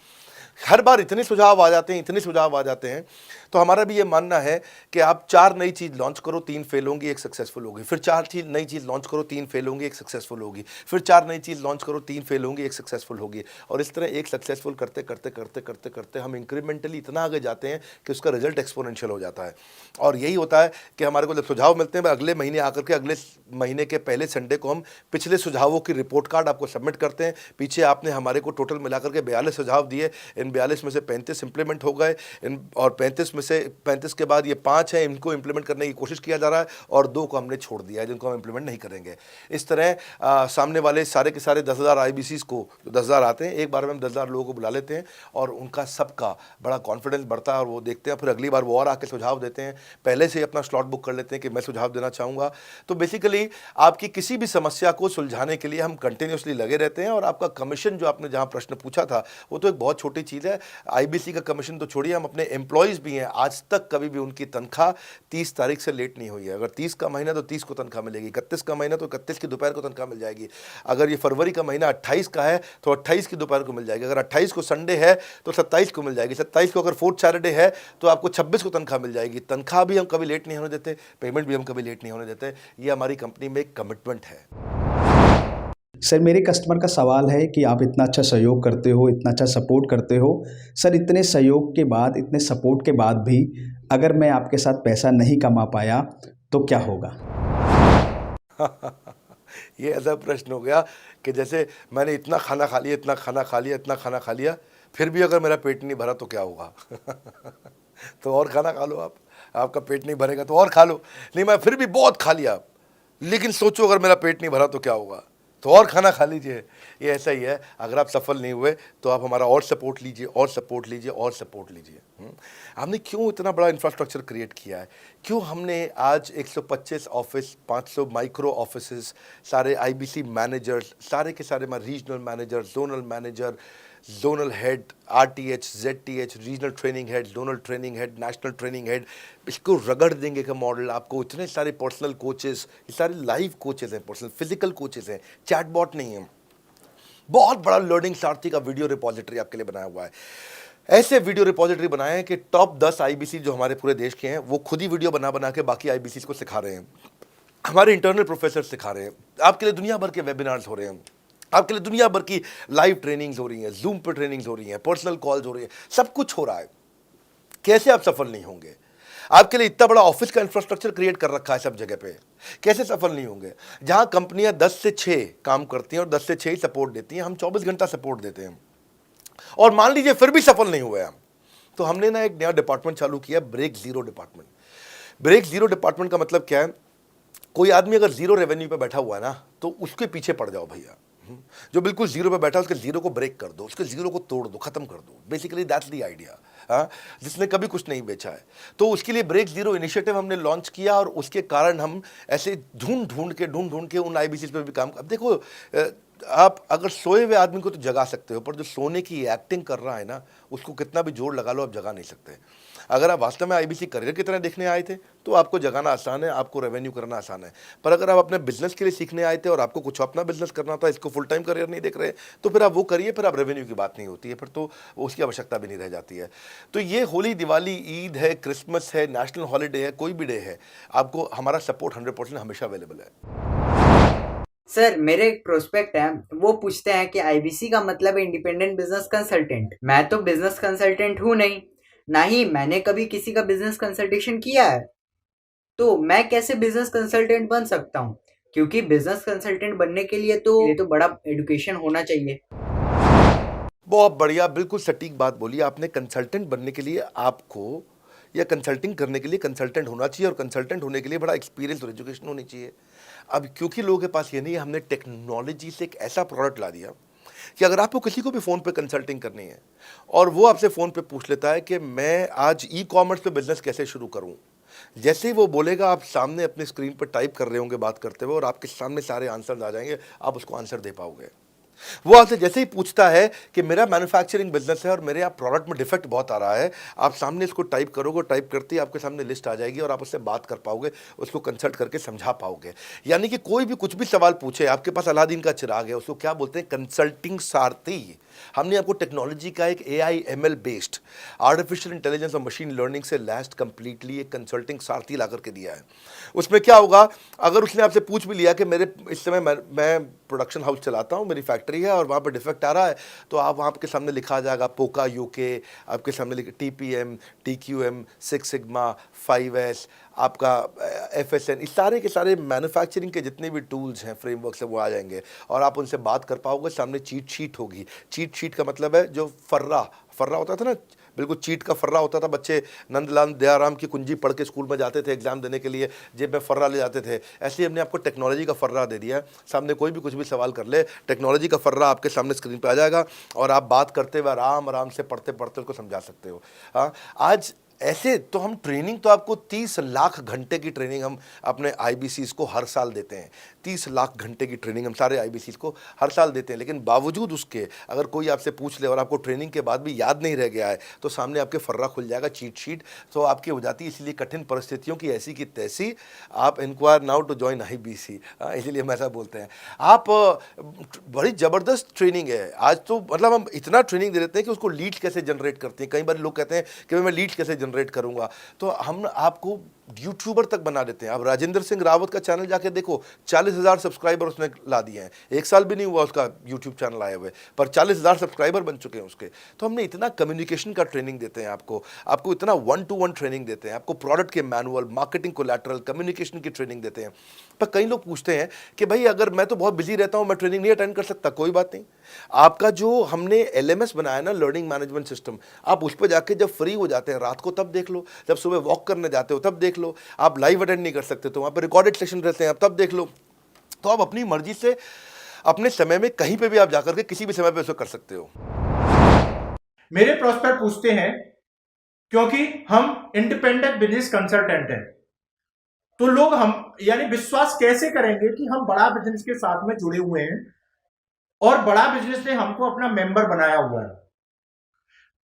हर बार इतने सुझाव आ जाते हैं, इतने सुझाव आ जाते हैं, तो हमारा भी ये मानना है कि आप 4 नई चीज़ लॉन्च करो, 3 फेल होंगी, 1 सक्सेसफुल होगी, फिर 4 नई चीज़ लॉन्च करो, 3 फेल होंगी, 1 सक्सेसफुल होगी, फिर 4 नई चीज़ लॉन्च करो, 3 फेल होंगी, 1 सक्सेसफुल होगी। और इस तरह एक सक्सेसफुल करते करते करते करते करते हम इंक्रीमेंटली इतना आगे जाते हैं कि उसका रिजल्ट एक्सपोनेंशियल हो जाता है। और यही होता है कि हमारे को जब सुझाव मिलते हैं, अगले महीने आकर के अगले महीने के पहले संडे को हम पिछले सुझावों की रिपोर्ट कार्ड आपको सबमिट करते हैं। पीछे आपने हमारे को टोटल मिलाकर के 42 सुझाव दिए, इन 42 में से 35 इंप्लीमेंट हो गए, और 35 में से 35 के बाद ये 5 हैं, इनको इंप्लीमेंट करने की कोशिश किया जा रहा है, और 2 को हमने छोड़ दिया है जिनको हम इंप्लीमेंट नहीं करेंगे। इस तरह सामने वाले सारे के सारे 10,000 आईबीसीज को, 10,000 आते हैं, एक बार में हम 10,000 लोगों को बुला लेते हैं और उनका सबका बड़ा कॉन्फिडेंस बढ़ता है और वो देखते हैं, फिर अगली बार वो और आके सुझाव देते हैं, पहले से ही अपना स्लॉट बुक कर लेते हैं कि मैं सुझाव देना चाहूँगा। तो बेसिकली आपकी किसी भी समस्या को सुलझाने के लिए हम कंटिन्यूसली लगे रहते हैं। और आपका कमीशन, जो आपने जहाँ प्रश्न पूछा था, वो तो एक बहुत छोटी चीज़ है। आईबीसी का कमीशन तो छोड़िए, हम अपने एम्प्लॉयज़ भी हैं, आज तक कभी भी उनकी तनख्वाह 30 तारीख से लेट नहीं हुई है। अगर 30 का महीना तो 30 को तनख्वाह मिलेगी, 31 का महीना तो 31 की दोपहर को तनख्वाह मिल जाएगी। अगर ये फरवरी का महीना 28 का है तो 28 की दोपहर को मिल जाएगी। अगर 28 को संडे है तो 27 को मिल जाएगी। 27 को अगर फोर्थ सैटरडे है तो आपको 26 को तनख्वाह मिल जाएगी। तनख्वाह भी हम कभी लेट नहीं होने देते, पेमेंट भी हम कभी लेट नहीं होने देते। ये हमारी कंपनी में एक कमिटमेंट है। सर, मेरे कस्टमर का सवाल है कि आप इतना अच्छा सहयोग करते हो, इतना अच्छा सपोर्ट करते हो, सर इतने सहयोग के बाद, इतने सपोर्ट के बाद भी अगर मैं आपके साथ पैसा नहीं कमा पाया तो क्या होगा? ये ऐसा प्रश्न हो गया कि जैसे मैंने इतना खाना खा लिया, इतना खाना खा लिया, इतना खाना खा लिया, फिर भी अगर मेरा पेट नहीं भरा तो क्या होगा? तो और खाना खा लो आप, आपका पेट नहीं भरेगा तो और खा लो। नहीं, मैं फिर भी बहुत खा लिया, लेकिन सोचो अगर मेरा पेट नहीं भरा तो क्या होगा? तो और खाना खा लीजिए। ये ऐसा ही है, अगर आप सफल नहीं हुए तो आप हमारा और सपोर्ट लीजिए, और सपोर्ट लीजिए, और सपोर्ट लीजिए। हमने क्यों इतना बड़ा इंफ्रास्ट्रक्चर क्रिएट किया है? क्यों हमने आज 125 ऑफिस, 500 माइक्रो ऑफिसेस, सारे आईबीसी मैनेजर्स, सारे के सारे regional manager, zonal manager, zonal head, RTH, ZTH, regional training head, zonal training head, national training head, इसको रगड़ देंगे का मॉडल आपको। इतने सारे पर्सनल कोचेस, ये सारे लाइव कोचेस हैं, पर्सनल फिजिकल कोचेस हैं, चैटबॉट नहीं है। बहुत बड़ा लर्निंग सारथी का वीडियो रिपोजिटरी आपके लिए बनाया हुआ है। ऐसे वीडियो रिपोजिटरी बनाए हैं कि टॉप 10 आईबीसी जो हमारे पूरे देश के हैं, वो खुद ही वीडियो बना बना के बाकी आईबीसी को सिखा रहे हैं। हमारे इंटरनल प्रोफेसर सिखा रहे हैं, आपके लिए दुनिया भर के वेबिनार्स हो रहे हैं, आपके लिए दुनिया भर की लाइव ट्रेनिंग्स हो रही हैं, जूम पर ट्रेनिंग्स हो रही हैं, पर्सनल कॉल्स हो रही हैं, सब कुछ हो रहा है। कैसे आप सफल नहीं होंगे? आपके लिए इतना बड़ा ऑफिस का इंफ्रास्ट्रक्चर क्रिएट कर रखा है सब जगह पे, कैसे सफल नहीं होंगे? जहां कंपनियां 10 से 6 काम करती हैं और 10 से 6 ही सपोर्ट देती हैं, हम 24 घंटा सपोर्ट देते हैं। और मान लीजिए फिर भी सफल नहीं हुए हम, तो हमने ना एक नया डिपार्टमेंट चालू किया, break zero department. Break zero department का मतलब क्या है? कोई आदमी अगर जीरो रेवेन्यू पे बैठा हुआ है ना, तो उसके पीछे पड़ जाओ भैया। जो बिल्कुल जीरो पे बैठा है, उसके जीरो को ब्रेक कर दो, उसके जीरो को तोड़ दो, खत्म कर दो। Basically that's the idea. हाँ, जिसने कभी कुछ नहीं बेचा है, तो उसके लिए ब्रेक जीरो इनिशिएटिव हमने लॉन्च किया। और उसके कारण हम ऐसे ढूंढ ढूंढ के उन आईबीसी पे भी काम। अब देखो, आप अगर सोए हुए आदमी को तो जगा सकते हो, पर जो सोने की एक्टिंग कर रहा है ना, उसको कितना भी जोर लगा लो, आप जगा नहीं सकते। अगर आप वास्तव में आईबीसी करियर की तरह देखने आए थे तो आपको जगाना आसान है, आपको रेवेन्यू करना आसान है। पर अगर आप अपने बिजनेस के लिए सीखने आए थे और आपको कुछ अपना बिजनेस करना था, इसको फुल टाइम करियर नहीं देख रहे, तो फिर आप वो करिए, फिर आप रेवेन्यू की बात नहीं होती है, फिर तो उसकी आवश्यकता भी नहीं रह जाती है। तो ये होली, दिवाली, ईद है, क्रिसमस है, नेशनल हॉलीडे है, कोई भी डे है, आपको हमारा सपोर्ट 100% हमेशा अवेलेबल है। सर, मेरे एक प्रोस्पेक्ट है, वो पूछते हैं कि आईबीसी का मतलब है इंडिपेंडेंट बिजनेस कंसल्टेंट। मैं तो बिजनेस कंसल्टेंट हूँ नहीं, ना ही मैंने कभी किसी का बिजनेस कंसल्टेशन किया है, तो मैं कैसे बिजनेस कंसल्टेंट बन सकता हूँ? क्योंकि बिजनेस कंसल्टेंट बनने के लिए तो बड़ा एजुकेशन होना चाहिए। बहुत बढ़िया, बिल्कुल सटीक बात बोली आपने। कंसल्टेंट बनने के लिए आपको, या कंसल्टिंग करने के लिए कंसल्टेंट होना चाहिए, और कंसल्टेंट होने के लिए बड़ा एक्सपीरियंस और एजुकेशन होनी चाहिए। अब क्योंकि लोगों के पास ये नहीं है, हमने टेक्नोलॉजी से एक ऐसा प्रोडक्ट ला दिया कि अगर आपको किसी को भी फ़ोन पे कंसल्टिंग करनी है और वो आपसे फ़ोन पे पूछ लेता है कि मैं आज ई-कॉमर्स पे बिज़नेस कैसे शुरू करूं, जैसे ही वो बोलेगा आप सामने अपने स्क्रीन पर टाइप कर रहे होंगे बात करते हुए और आपके सामने सारे आंसर आ जाएंगे, आप उसको आंसर दे पाओगे। वो आपसे जैसे ही पूछता है कि मेरा मैन्युफैक्चरिंग बिजनेस है और मेरे यहाँ प्रोडक्ट में डिफेक्ट बहुत आ रहा है, आप सामने इसको टाइप करोगे, टाइप करते ही आपके सामने लिस्ट आ जाएगी और आप उससे बात कर पाओगे, उसको कंसल्ट करके समझा पाओगे। यानी कि कोई भी कुछ भी सवाल पूछे, आपके पास अलादीन का चिराग है, उसको क्या बोलते हैं, कंसल्टिंग सारथी। हमने आपको टेक्नोलॉजी का एक AI ML based artificial intelligence और मशीन लर्निंग से लैस्ड कंप्लीटली एक कंसल्टिंग सारथी ला करके दिया है। उसमें क्या होगा, अगर उसने आपसे पूछ भी लिया कि मेरे इस समय मैं प्रोडक्शन हाउस चलाता हूँ, मेरी फैक्ट्री है और वहाँ पर डिफेक्ट आ रहा है, तो आप वहाँ के सामने लिखा आ जाएगा पोका UK, आपके सामने TPM, TQM, 6 सिग्मा, 5S, आपका FSN, इस सारे के सारे मैन्युफैक्चरिंग के जितने भी टूल्स हैं, फ्रेमवर्क से वो आ जाएंगे और आप उनसे बात कर पाओगे। सामने चीट शीट होगी। चीट शीट का मतलब है जो फर्रा होता था ना, बिल्कुल चीट का फर्रा होता था। बच्चे नंदलाल दयाराम की कुंजी पढ़ के स्कूल में जाते थे एग्जाम देने के लिए, जेब में फर्रा ले जाते थे। ऐसे ही हमने आपको टेक्नोलॉजी का फर्रा दे दिया है। सामने कोई भी कुछ भी सवाल कर ले, टेक्नोलॉजी का फर्रा आपके सामने स्क्रीन पर आ जाएगा और आप बात करते हुए आराम से पढ़ते पढ़ते उसको समझा सकते हो। हाँ, आज ऐसे तो हम ट्रेनिंग तो आपको 30 लाख घंटे की ट्रेनिंग हम अपने IBCs को हर साल देते हैं। 30 लाख घंटे की ट्रेनिंग हम सारे IBCs को हर साल देते हैं। लेकिन बावजूद उसके अगर कोई आपसे पूछ ले और आपको ट्रेनिंग के बाद भी याद नहीं रह गया है, तो सामने आपके फर्रा खुल जाएगा, चीट शीट तो आपकी हो जाती है। इसलिए कठिन परिस्थितियों की ऐसी की तैसी, आप inquire now to join IBC, इसीलिए हम ऐसा बोलते हैं। आप बड़ी ज़बरदस्त ट्रेनिंग है आज तो, मतलब हम इतना ट्रेनिंग दे देते हैं कि उसको लीड्स कैसे जनरेट करते हैं। कई बार लोग कहते हैं कि मैं लीड्स कैसे जनरेट करूंगा, तो हम आपको यूट्यूबर तक बना देते हैं। अब राजेंद्र सिंह रावत का चैनल जाके देखो, 40,000 सब्सक्राइबर उसने ला दिए हैं। 1 साल भी नहीं हुआ उसका यूट्यूब चैनल आए हुए, पर 40,000 सब्सक्राइबर बन चुके हैं उसके। तो हमने इतना कम्युनिकेशन का ट्रेनिंग देते हैं आपको इतना 1-to-1 ट्रेनिंग देते हैं, आपको प्रोडक्ट के मैनुअल, मार्केटिंग कोलैटरल, कम्युनिकेशन की ट्रेनिंग देते हैं। पर कई लोग पूछते हैं कि भाई अगर मैं तो बहुत बिजी रहता हूँ, मैं ट्रेनिंग नहीं अटेंड कर सकता। कोई बात नहीं, आपका जो हमने LMS बनाया ना, लर्निंग मैनेजमेंट सिस्टम, आप उस पर जाके जब फ्री हो जाते हैं रात को तब देख लो, जब सुबह वॉक करने जाते हो तब देख लो। आप लाइव अटेंड नहीं कर सकते तो वहाँ पर रिकॉर्डेड सेशन रहते हैं, आप तब देख लो। तो आप अपनी मर्जी से अपने समय में कहीं पे भी आप जाकर के किसी भी समय पे उसको कर सकते हो। मेरे प्रोस्पेक्ट पूछते हैं, क्योंकि हम इंडिपेंडेंट बिजनेस कंसल्टेंट हैं, तो लोग हम यानी विश्वास कैसे करेंगे कि हम बड़ा बिजनेस के साथ में जुड़े हुए हैं और बड़ा बिजनेस ने हमको अपना मेंबर बनाया हुआ है।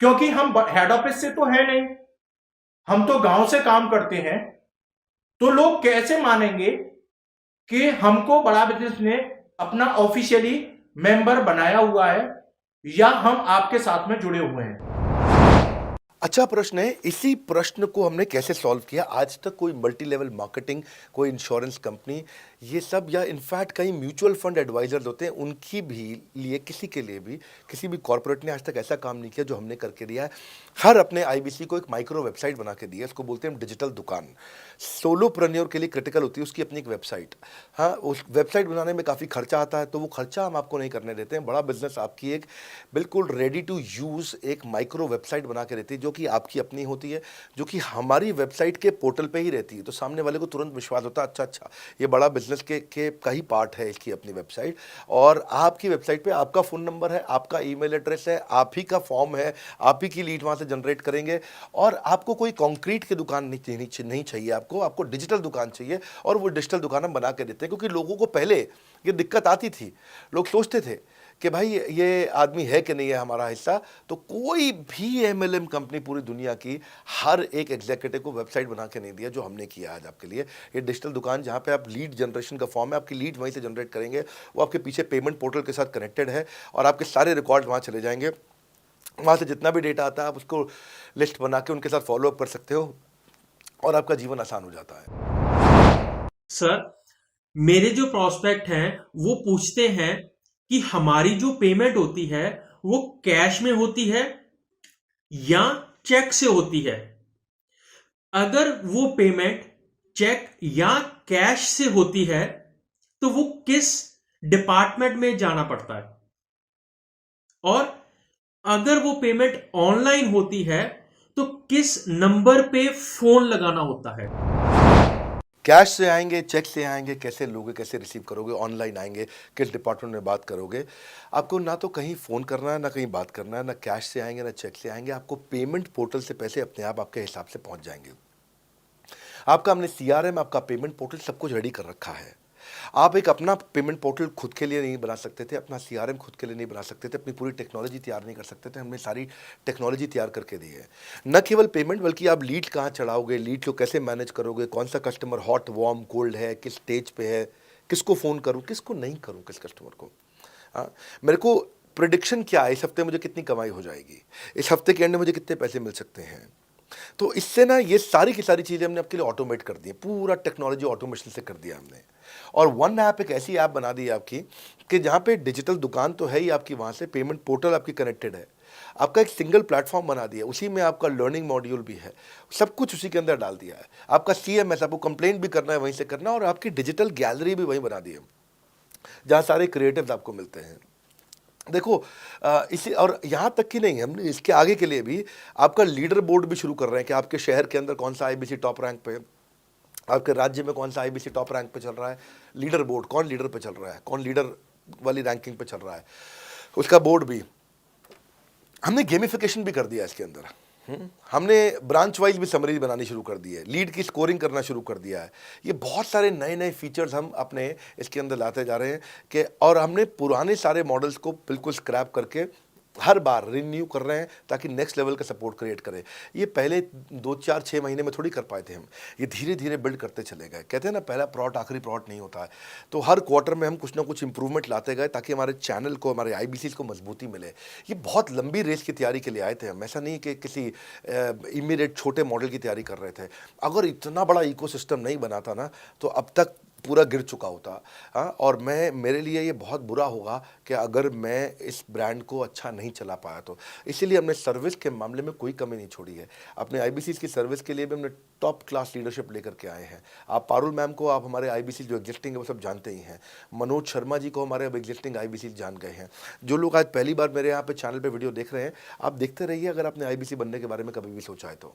क्योंकि हम हेड ऑफिस से तो है नहीं, हम तो गांव से काम करते हैं, तो लोग कैसे मानेंगे कि हमको बड़ा बिजनेस ने अपना ऑफिशियली मेंबर बनाया हुआ है या हम आपके साथ में जुड़े हुए हैं। अच्छा प्रश्न है। इसी प्रश्न को हमने कैसे सॉल्व किया, आज तक कोई मल्टी लेवल मार्केटिंग, कोई इंश्योरेंस कंपनी, ये सब, या इनफैक्ट कई म्यूचुअल फंड एडवाइजर्स होते हैं, उनकी भी लिए किसी के लिए भी किसी भी कॉर्पोरेट ने आज तक ऐसा काम नहीं किया जो हमने करके दिया है। हर अपने IBC को एक माइक्रो वेबसाइट बना के दिया है, इसको बोलते हैं डिजिटल दुकान। सोलोप्रेन्योर के लिए क्रिटिकल होती है उसकी अपनी एक वेबसाइट। हाँ, उस वेबसाइट बनाने में काफ़ी खर्चा आता है, तो वो खर्चा हम आपको नहीं करने देते हैं। बड़ा बिजनेस आपकी एक बिल्कुल रेडी टू यूज़ एक माइक्रो वेबसाइट बना के देती है, जो कि आपकी अपनी होती है, जो कि हमारी वेबसाइट के पोर्टल पे ही रहती है। तो सामने वाले को तुरंत विश्वास होता है, अच्छा ये बड़ा बिजनेस के का ही पार्ट है इसकी अपनी वेबसाइट। और आपकी वेबसाइट पे आपका फ़ोन नंबर है, आपका ईमेल एड्रेस है, आप ही का फॉर्म है, आप ही की लीड वहाँ से जनरेट करेंगे। और आपको कोई कॉन्क्रीट की दुकान नहीं चाहिए, आपको डिजिटल दुकान चाहिए। और वो डिजिटल दुकान हम बना के देते हैं, क्योंकि लोगों को पहले ये दिक्कत आती थी। लोग सोचते थे कि भाई ये आदमी है कि नहीं है हमारा हिस्सा। तो कोई भी MLM कंपनी पूरी दुनिया की हर एक एग्जीक्यूटिव को वेबसाइट बना के नहीं दिया जो हमने किया आज आपके लिए। ये डिजिटल दुकान जहाँ पे आप लीड जनरेशन का फॉर्म है, आपकी लीड वहीं से जनरेट करेंगे, वो आपके पीछे पेमेंट पोर्टल के साथ कनेक्टेड है और आपके सारे रिकॉर्ड वहाँ चले जाएंगे। वहाँ से जितना भी डेटा आता है आप उसको लिस्ट बना के उनके साथ फॉलोअप कर सकते हो और आपका जीवन आसान हो जाता है। सर, मेरे जो प्रोस्पेक्ट हैं वो पूछते हैं कि हमारी जो पेमेंट होती है वो कैश में होती है या चेक से होती है। अगर वो पेमेंट चेक या कैश से होती है तो वो किस डिपार्टमेंट में जाना पड़ता है, और अगर वो पेमेंट ऑनलाइन होती है तो किस नंबर पे फोन लगाना होता है। कैश से आएंगे, चेक से आएंगे, कैसे लोगे, कैसे रिसीव करोगे, ऑनलाइन आएंगे, किस डिपार्टमेंट में बात करोगे। आपको ना तो कहीं फ़ोन करना है, ना कहीं बात करना है, ना कैश से आएंगे, ना चेक से आएंगे। आपको पेमेंट पोर्टल से पैसे अपने आप आपके हिसाब से पहुंच जाएंगे। आपका हमने CRM, आपका पेमेंट पोर्टल सब कुछ रेडी कर रखा है। आप एक अपना पेमेंट पोर्टल खुद के लिए नहीं बना सकते थे, अपना CRM खुद के लिए नहीं बना सकते थे, अपनी पूरी टेक्नोलॉजी तैयार नहीं कर सकते थे। हमने सारी टेक्नोलॉजी तैयार करके दी है। न केवल पेमेंट, बल्कि आप लीड कहाँ चढ़ाओगे, लीड को कैसे मैनेज करोगे, कौन सा कस्टमर हॉट, वार्म, कोल्ड है, किस स्टेज पे है, किसको फ़ोन करूँ, किसको नहीं करूँ, किस कस्टमर को। हाँ, मेरे को प्रिडिक्शन क्या है, इस हफ्ते मुझे कितनी कमाई हो जाएगी, इस हफ्ते के एंड में मुझे कितने पैसे मिल सकते हैं। तो इससे ना ये सारी की सारी चीज़ें हमने आपके लिए ऑटोमेट कर दी है, पूरा टेक्नोलॉजी ऑटोमेशन से कर दिया हमने। और वन ऐप एक ऐसी ऐप बना दी है आपकी कि जहाँ पे डिजिटल दुकान तो है ही आपकी, वहाँ से पेमेंट पोर्टल आपकी कनेक्टेड है, आपका एक सिंगल प्लेटफॉर्म बना दिया, उसी में आपका लर्निंग मॉड्यूल भी है, सब कुछ उसी के अंदर डाल दिया है। आपका CMS, आपको कंप्लेंट भी करना है वहीं से करना, और आपकी डिजिटल गैलरी भी वहीं बना दी है, जहाँ सारे क्रिएटिव्स आपको मिलते हैं। देखो इसी, और यहाँ तक कि नहीं, हमने इसके आगे के लिए भी आपका लीडर बोर्ड भी शुरू कर रहे हैं कि आपके शहर के अंदर कौन सा IBC टॉप रैंक पे, आपके राज्य में कौन सा IBC टॉप रैंक पे चल रहा है, लीडर बोर्ड कौन लीडर पे चल रहा है, कौन लीडर वाली रैंकिंग पे चल रहा है, उसका बोर्ड भी हमने गेमिफिकेशन भी कर दिया इसके अंदर। हमने ब्रांच वाइज भी समरीज बनानी शुरू कर दी है, लीड की स्कोरिंग करना शुरू कर दिया है। ये बहुत सारे नए नए फीचर्स हम अपने इसके अंदर लाते जा रहे हैं कि, और हमने पुराने सारे मॉडल्स को बिल्कुल स्क्रैप करके हर बार रिन्यू कर रहे हैं ताकि नेक्स्ट लेवल का सपोर्ट क्रिएट करें। ये पहले 2-4-6 महीने में थोड़ी कर पाए थे हम, ये धीरे धीरे बिल्ड करते चले गए। कहते हैं ना, पहला प्लॉट आखिरी प्लॉट नहीं होता है। तो हर क्वार्टर में हम कुछ ना कुछ इंप्रूवमेंट लाते गए ताकि हमारे चैनल को, हमारे IBCs को मजबूती मिले। ये बहुत लंबी रेस की तैयारी के लिए आए थे हम, ऐसा नहीं कि किसी इमीडिएट छोटे मॉडल की तैयारी कर रहे थे। अगर इतना बड़ा इकोसिस्टम नहीं बनाता ना तो अब तक पूरा गिर चुका होता। हाँ, और मेरे लिए ये बहुत बुरा होगा कि अगर मैं इस ब्रांड को अच्छा नहीं चला पाया तो। इसीलिए हमने सर्विस के मामले में कोई कमी नहीं छोड़ी है। अपने IBCs की सर्विस के लिए भी हमने टॉप क्लास लीडरशिप लेकर के आए हैं। आप पारुल मैम को, आप हमारे IBC जो एग्जिस्टिंग है वो सब जानते ही हैं। मनोज शर्मा जी को हमारे अब एग्जिस्टिंग IBC जान गए हैं। जो लोग आज पहली बार मेरे यहाँ पे चैनल पे वीडियो देख रहे हैं, आप देखते रहिए अगर आपने IBC बनने के बारे में कभी भी सोचा है तो।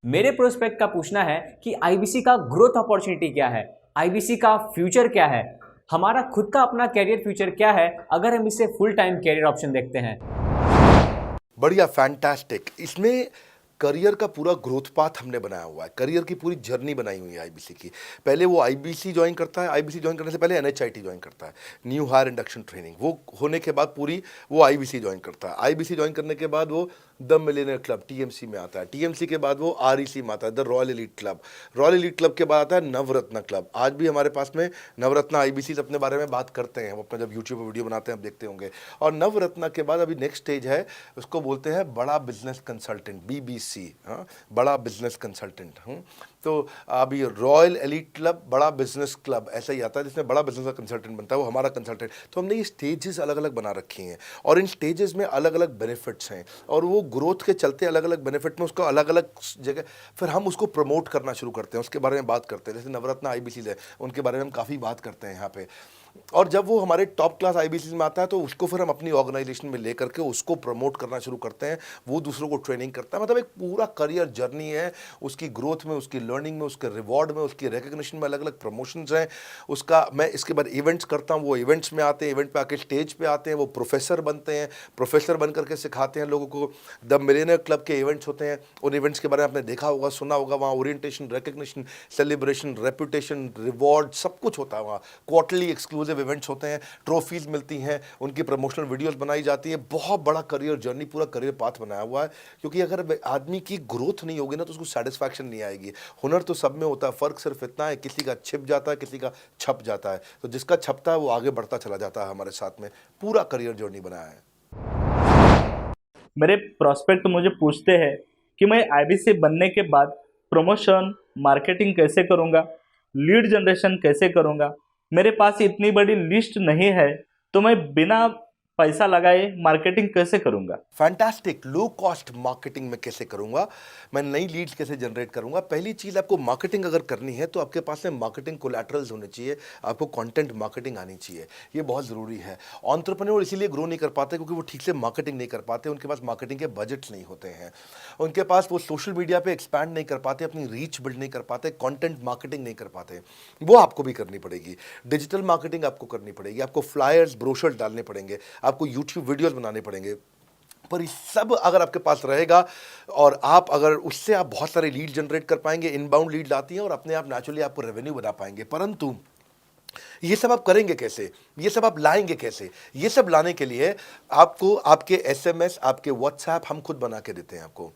मेरे प्रोस्पेक्ट का पूछना है कि IBC का ग्रोथ अपॉर्चुनिटी क्या है, IBC का फ्यूचर क्या है, हमारा खुद का अपना कैरियर फ्यूचर क्या है अगर हम इसे फुल टाइम कैरियर ऑप्शन देखते हैं। बढ़िया, फैंटास्टिक। इसमें करियर का पूरा ग्रोथ पाथ हमने बनाया हुआ है, करियर की पूरी जर्नी बनाई हुई है IBC की। पहले वो IBC ज्वाइन करता है, IBC ज्वाइन करने से पहले NHIT ज्वाइन करता है, न्यू हायर इंडक्शन ट्रेनिंग। वो होने के बाद पूरी वो IBC ज्वाइन करता है। IBC ज्वाइन करने के बाद वो द मिलेनियर क्लब TMC में आता है। TMC के बाद वो REC में आता है, the royal elite club. Royal elite club के बाद आता है नवरत्न क्लब। आज भी हमारे पास में नवरत्न IBCs अपने बारे में बात करते हैं, वो अपना जब यूट्यूब पर वीडियो बनाते हैं आप देखते होंगे। और नवरत्न के बाद अभी नेक्स्ट स्टेज है, उसको बोलते हैं बड़ा बिजनेस कंसल्टेंट, BBC। हाँ, बड़ा बिजनेस कंसल्टेंट। तो अभी रॉयल एलीट क्लब, बड़ा बिजनेस क्लब, ऐसा ही आता है जिसमें बड़ा बिजनेस का कंसल्टेंट बनता है, वो हमारा कंसल्टेंट। तो हमने ये स्टेजेस अलग अलग बना रखी हैं और इन स्टेजेस में अलग अलग बेनिफिट्स हैं और वो ग्रोथ के चलते अलग अलग बेनिफिट में उसको अलग अलग जगह फिर हम उसको प्रमोट करना शुरू करते हैं, उसके बारे में बात करते हैं। जैसे नवरत्न IBCs है, उनके बारे में हम काफ़ी बात करते हैं यहाँ पे। और जब वो हमारे टॉप क्लास IBCs में आता है तो उसको फिर हम अपनी ऑर्गेनाइजेशन में लेकर के उसको प्रमोट करना शुरू करते हैं, वो दूसरों को ट्रेनिंग करता है। मतलब एक पूरा करियर जर्नी है, उसकी ग्रोथ में, उसकी लर्निंग में, उसके रिवॉर्ड में, उसकी रिकग्निशन में अलग अलग प्रमोशंस हैं उसका। मैं इसके बाद इवेंट्स करता हूँ, वो इवेंट्स में आते हैं, इवेंट पे आके स्टेज पे आते हैं, वो प्रोफेसर बनते हैं, प्रोफेसर बन करके सिखाते हैं लोगों को। द मिलेनियर क्लब के इवेंट्स होते हैं, उन इवेंट्स के बारे में आपने देखा होगा, सुना होगा। वहाँ orientation, recognition, celebration, reputation, reward सब कुछ होता है वहाँ। क्वार्टरली एक्सक्लूसिव इवेंट्स होते हैं, ट्रॉफीज मिलती हैं, उनकी प्रमोशनल वीडियोस बनाई जाती है। बहुत बड़ा करियर जर्नी, पूरा करियर पाथ बनाया हुआ है। क्योंकि अगर आदमी की ग्रोथ नहीं होगी ना तो उसको सेटिस्फैक्शन नहीं आएगी। हुनर तो सब में होता है, फ़र्क सिर्फ इतना है किसी का छिप जाता है, किसी का छप जाता है। तो जिसका छपता है वो आगे बढ़ता चला जाता है। हमारे साथ में पूरा करियर जर्नी बनाया है। मेरे प्रोस्पेक्ट मुझे पूछते हैं कि मैं IBC बनने के बाद प्रमोशन, मार्केटिंग कैसे करूंगा, लीड जनरेशन कैसे करूंगा। मेरे पास इतनी बड़ी लिस्ट नहीं है, तो मैं बिना पैसा लगाए मार्केटिंग कैसे करूंगा? फैंटास्टिक। लो कॉस्ट मार्केटिंग में कैसे करूंगा, मैं नई लीड्स कैसे जनरेट करूंगा। पहली चीज, आपको मार्केटिंग अगर करनी है तो आपके पास में मार्केटिंग कोलैटरल्स होने चाहिए, आपको कंटेंट मार्केटिंग आनी चाहिए, ये बहुत ज़रूरी है। एंटरप्रेन्योर इसीलिए ग्रो नहीं कर पाते क्योंकि वो ठीक से मार्केटिंग नहीं कर पाते, उनके पास मार्केटिंग के बजट्स नहीं होते हैं, उनके पास वो सोशल मीडिया पे एक्सपैंड नहीं कर पाते, अपनी रीच बिल्ड नहीं कर पाते, कंटेंट मार्केटिंग नहीं कर पाते। वो आपको भी करनी पड़ेगी। डिजिटल मार्केटिंग आपको करनी पड़ेगी, आपको फ्लायर्स ब्रोशर्स डालने पड़ेंगे, आपको यूट्यूब वीडियोस बनाने पड़ेंगे। पर ये सब अगर आपके पास रहेगा और आप अगर उससे आप बहुत सारे लीड जनरेट कर पाएंगे, इनबाउंड लीड आती हैं और अपने आप नेचुरली आपको रेवेन्यू बना पाएंगे। परंतु ये सब आप करेंगे कैसे, ये सब आप लाएंगे कैसे? ये सब लाने के लिए आपको आपके एसएमएस, आपके व्हाट्सएप हम खुद बना के देते हैं। आपको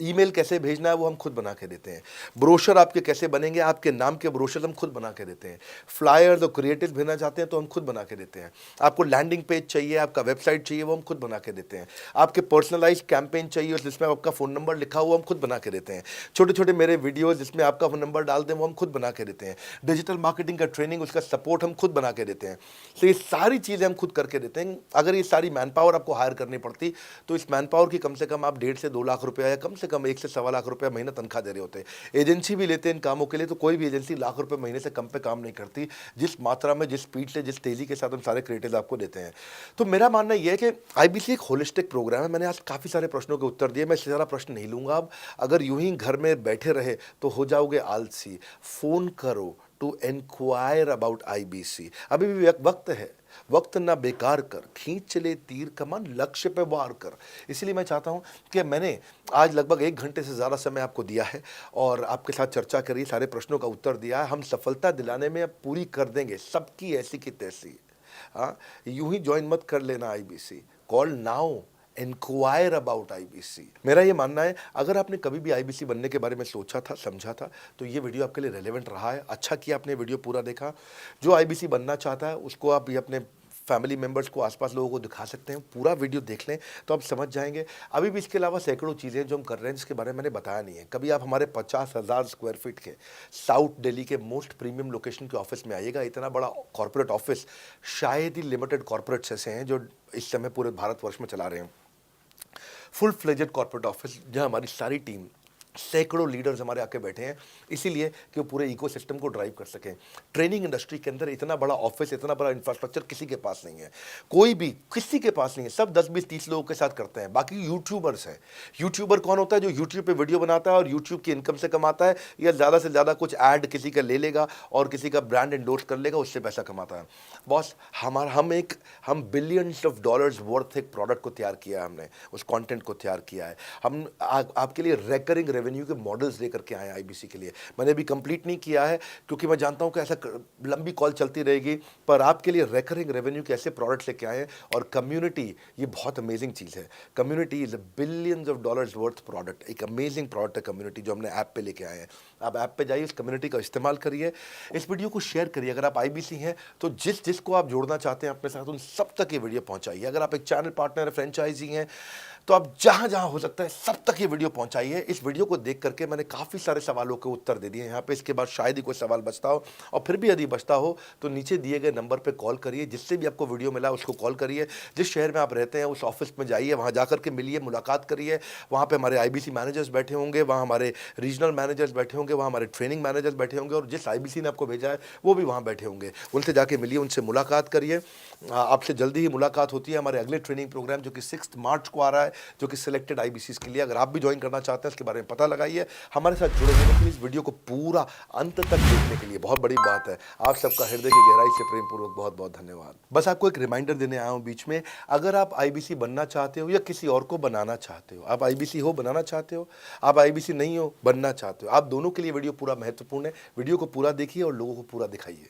ईमेल कैसे भेजना है वो हम खुद बना के देते हैं। ब्रोशर आपके कैसे बनेंगे, आपके नाम के ब्रोशर हम खुद बना के देते हैं। फ्लायर्स और क्रिएटिव भेजना चाहते हैं तो हम खुद बना के देते हैं। आपको लैंडिंग पेज चाहिए, आपका वेबसाइट चाहिए, वो हम खुद बना के देते हैं। आपके पर्सनलाइज्ड कैंपेन चाहिए जिसमें आपका फ़ोन नंबर लिखा हुआ हम खुद बना के देते हैं। छोटे छोटे मेरे वीडियोज़ जिसमें आपका फ़ोन नंबर डाल दें वो हम खुद बना के देते हैं। डिजिटल मार्केटिंग का ट्रेनिंग, उसका सपोर्ट हम खुद बना के देते हैं। तो ये सारी चीज़ें हम खुद करके देते हैं। अगर ये सारी मैन पावर आपको हायर करनी पड़ती तो इस मैन पावर की कम से कम आप 1.5 से 2 लाख रुपया या कम से कम 1 से 1.25 लाख रुपया महीना तनख्वाह दे रहे होते हैं। एजेंसी भी लेते हैं इन कामों के लिए, तो कोई भी एजेंसी लाख रुपए महीने से कम पे काम नहीं करती, जिस मात्रा में, जिस स्पीड से, जिस तेजी के साथ हम सारे क्रिएटिव आपको देते हैं। तो मेरा मानना यह है कि आईबीसी एक होलिस्टिक प्रोग्राम है। मैंने आज काफ़ी सारे प्रश्नों के उत्तर दिए, मैं इससे ज़्यादा प्रश्न नहीं लूँगा अब। अगर यूं ही घर में बैठे रहे तो हो जाओगे आलसी। फ़ोन करो टू इंक्वायर अबाउट आईबीसी। अभी भी वक्त है, वक्त ना बेकार कर, खींच चले तीर कमान, लक्ष्य पे वार कर। इसलिए मैं चाहता हूं कि मैंने आज लगभग 1 घंटे से ज़्यादा समय आपको दिया है और आपके साथ चर्चा करी, सारे प्रश्नों का उत्तर दिया है। हम सफलता दिलाने में अब पूरी कर देंगे सबकी ऐसी की तैसी। हाँ, यूं ही ज्वाइन मत कर लेना IBC, call now, inquire about IBC. मेरा ये मानना है, अगर आपने कभी भी आईबीसी बनने के बारे में सोचा था, समझा था, तो ये वीडियो आपके लिए रेलेवेंट रहा है। अच्छा किया आपने वीडियो पूरा देखा। जो आईबीसी बनना चाहता है उसको आप ये अपने फैमिली मेंबर्स को, आसपास लोगों को दिखा सकते हैं। पूरा वीडियो देख लें तो आप समझ जाएंगे। अभी भी इसके अलावा सैकड़ों चीज़ें जो हम कर रहे हैं जिसके बारे में मैंने बताया नहीं है। कभी आप हमारे 50,000 स्क्वायर फीट के साउथ दिल्ली के मोस्ट प्रीमियम लोकेशन के ऑफिस में आइएगा। इतना बड़ा कॉर्पोरेट ऑफिस शायद ही लिमिटेड कॉर्पोरेट्स ऐसे हैं जो इस समय पूरे भारतवर्ष में चला रहे हैं। फुल फ्लेजेड कॉर्पोरेट ऑफिस जहां हमारी सारी टीम, सैकड़ों लीडर्स हमारे आके बैठे हैं, इसीलिए कि वो पूरे इकोसिस्टम को ड्राइव कर सकें। ट्रेनिंग इंडस्ट्री के अंदर इतना बड़ा ऑफिस, इतना बड़ा इंफ्रास्ट्रक्चर किसी के पास नहीं है, कोई भी किसी के पास नहीं है। सब 10, 20, 30 लोगों के साथ करते हैं। बाकी यूट्यूबर्स हैं। यूट्यूबर कौन होता है? जो यूट्यूब पे वीडियो बनाता है और यूट्यूब की इनकम से कमाता है, या ज़्यादा से ज़्यादा कुछ ऐड किसी का ले लेगा और किसी का ब्रांड एंडोर्स कर लेगा, उससे पैसा कमाता है। बॉस, हम बिलियंस ऑफ डॉलर्स वर्थ एक प्रोडक्ट को तैयार किया है, हमने उस कंटेंट को तैयार किया है। हम आपके लिए रेकरिंग रेवेन्यू के मॉडल्स लेकर के आए हैं आईबीसी के लिए। मैंने अभी कंप्लीट नहीं किया है क्योंकि मैं जानता हूं कि ऐसा लंबी कॉल चलती रहेगी, पर आपके लिए रेकरिंग रेवेन्यू के ऐसे प्रोडक्ट्स लेके आए हैं। और कम्युनिटी, ये बहुत अमेजिंग चीज़ है। Community is a billions of dollars worth product. एक अमेजिंग प्रोडक्ट है कम्युनिटी, जो हमने ऐप पे लेके आए हैं। आप ऐप पे जाइए, इस कम्युनिटी का इस्तेमाल करिए, इस वीडियो को शेयर करिए। अगर आप आईबीसी हैं तो जिसको आप जोड़ना चाहते हैं अपने साथ, उन सब तक ये वीडियो पहुंचाइए। अगर आप एक चैनल पार्टनर है, फ्रेंचाइजी हैं, तो आप जहां जहां हो सकता है सब तक ये वीडियो पहुंचाइए। इस वीडियो को देख करके मैंने काफ़ी सारे सवालों के उत्तर दे दिए यहाँ पे। इसके बाद शायद ही कोई सवाल बचता हो, और फिर भी यदि बचता हो तो नीचे दिए गए नंबर पे कॉल करिए। जिससे भी आपको वीडियो मिला उसको कॉल करिए। जिस शहर में आप रहते हैं उस ऑफिस में जाइए, वहाँ जा करके मिलिए, मुलाकात करिए। वहाँ पर हमारे आईबीसी मैनेजर्स बैठे होंगे, वहाँ हमारे रीजनल मैनेजर्स बैठे होंगे, वहाँ हमारे ट्रेनिंग मैनेजर्स बैठे होंगे, और जिस आईबीसी ने आपको भेजा है वो भी वहाँ बैठे होंगे। उनसे जाके मिलिए, उनसे मुलाकात करिए। आपसे जल्दी ही मुलाकात होती है। हमारे अगले ट्रेनिंग प्रोग्राम जो कि 6 मार्च को आ रहा है, जो कि सिलेक्टेड आईबीसी के लिए, अगर आप भी ज्वाइन करना चाहते हैं इसके बारे में पता लगाइए। हमारे साथ जुड़े रहने के लिए, इस वीडियो को पूरा अंत तक देखने के लिए बहुत बड़ी बात है। आप सबका हृदय की गहराई से प्रेम पूर्वक बहुत बहुत धन्यवाद। बस आपको एक रिमाइंडर देने आया हूँ बीच में, अगर आप आईबीसी बनना चाहते हो या किसी और को बनाना चाहते हो, आप आईबीसी हो बनाना चाहते हो, आप आईबीसी नहीं हो बनना चाहते हो, आप दोनों के लिए वीडियो पूरा महत्वपूर्ण है। वीडियो को पूरा देखिए और लोगों को पूरा दिखाइए।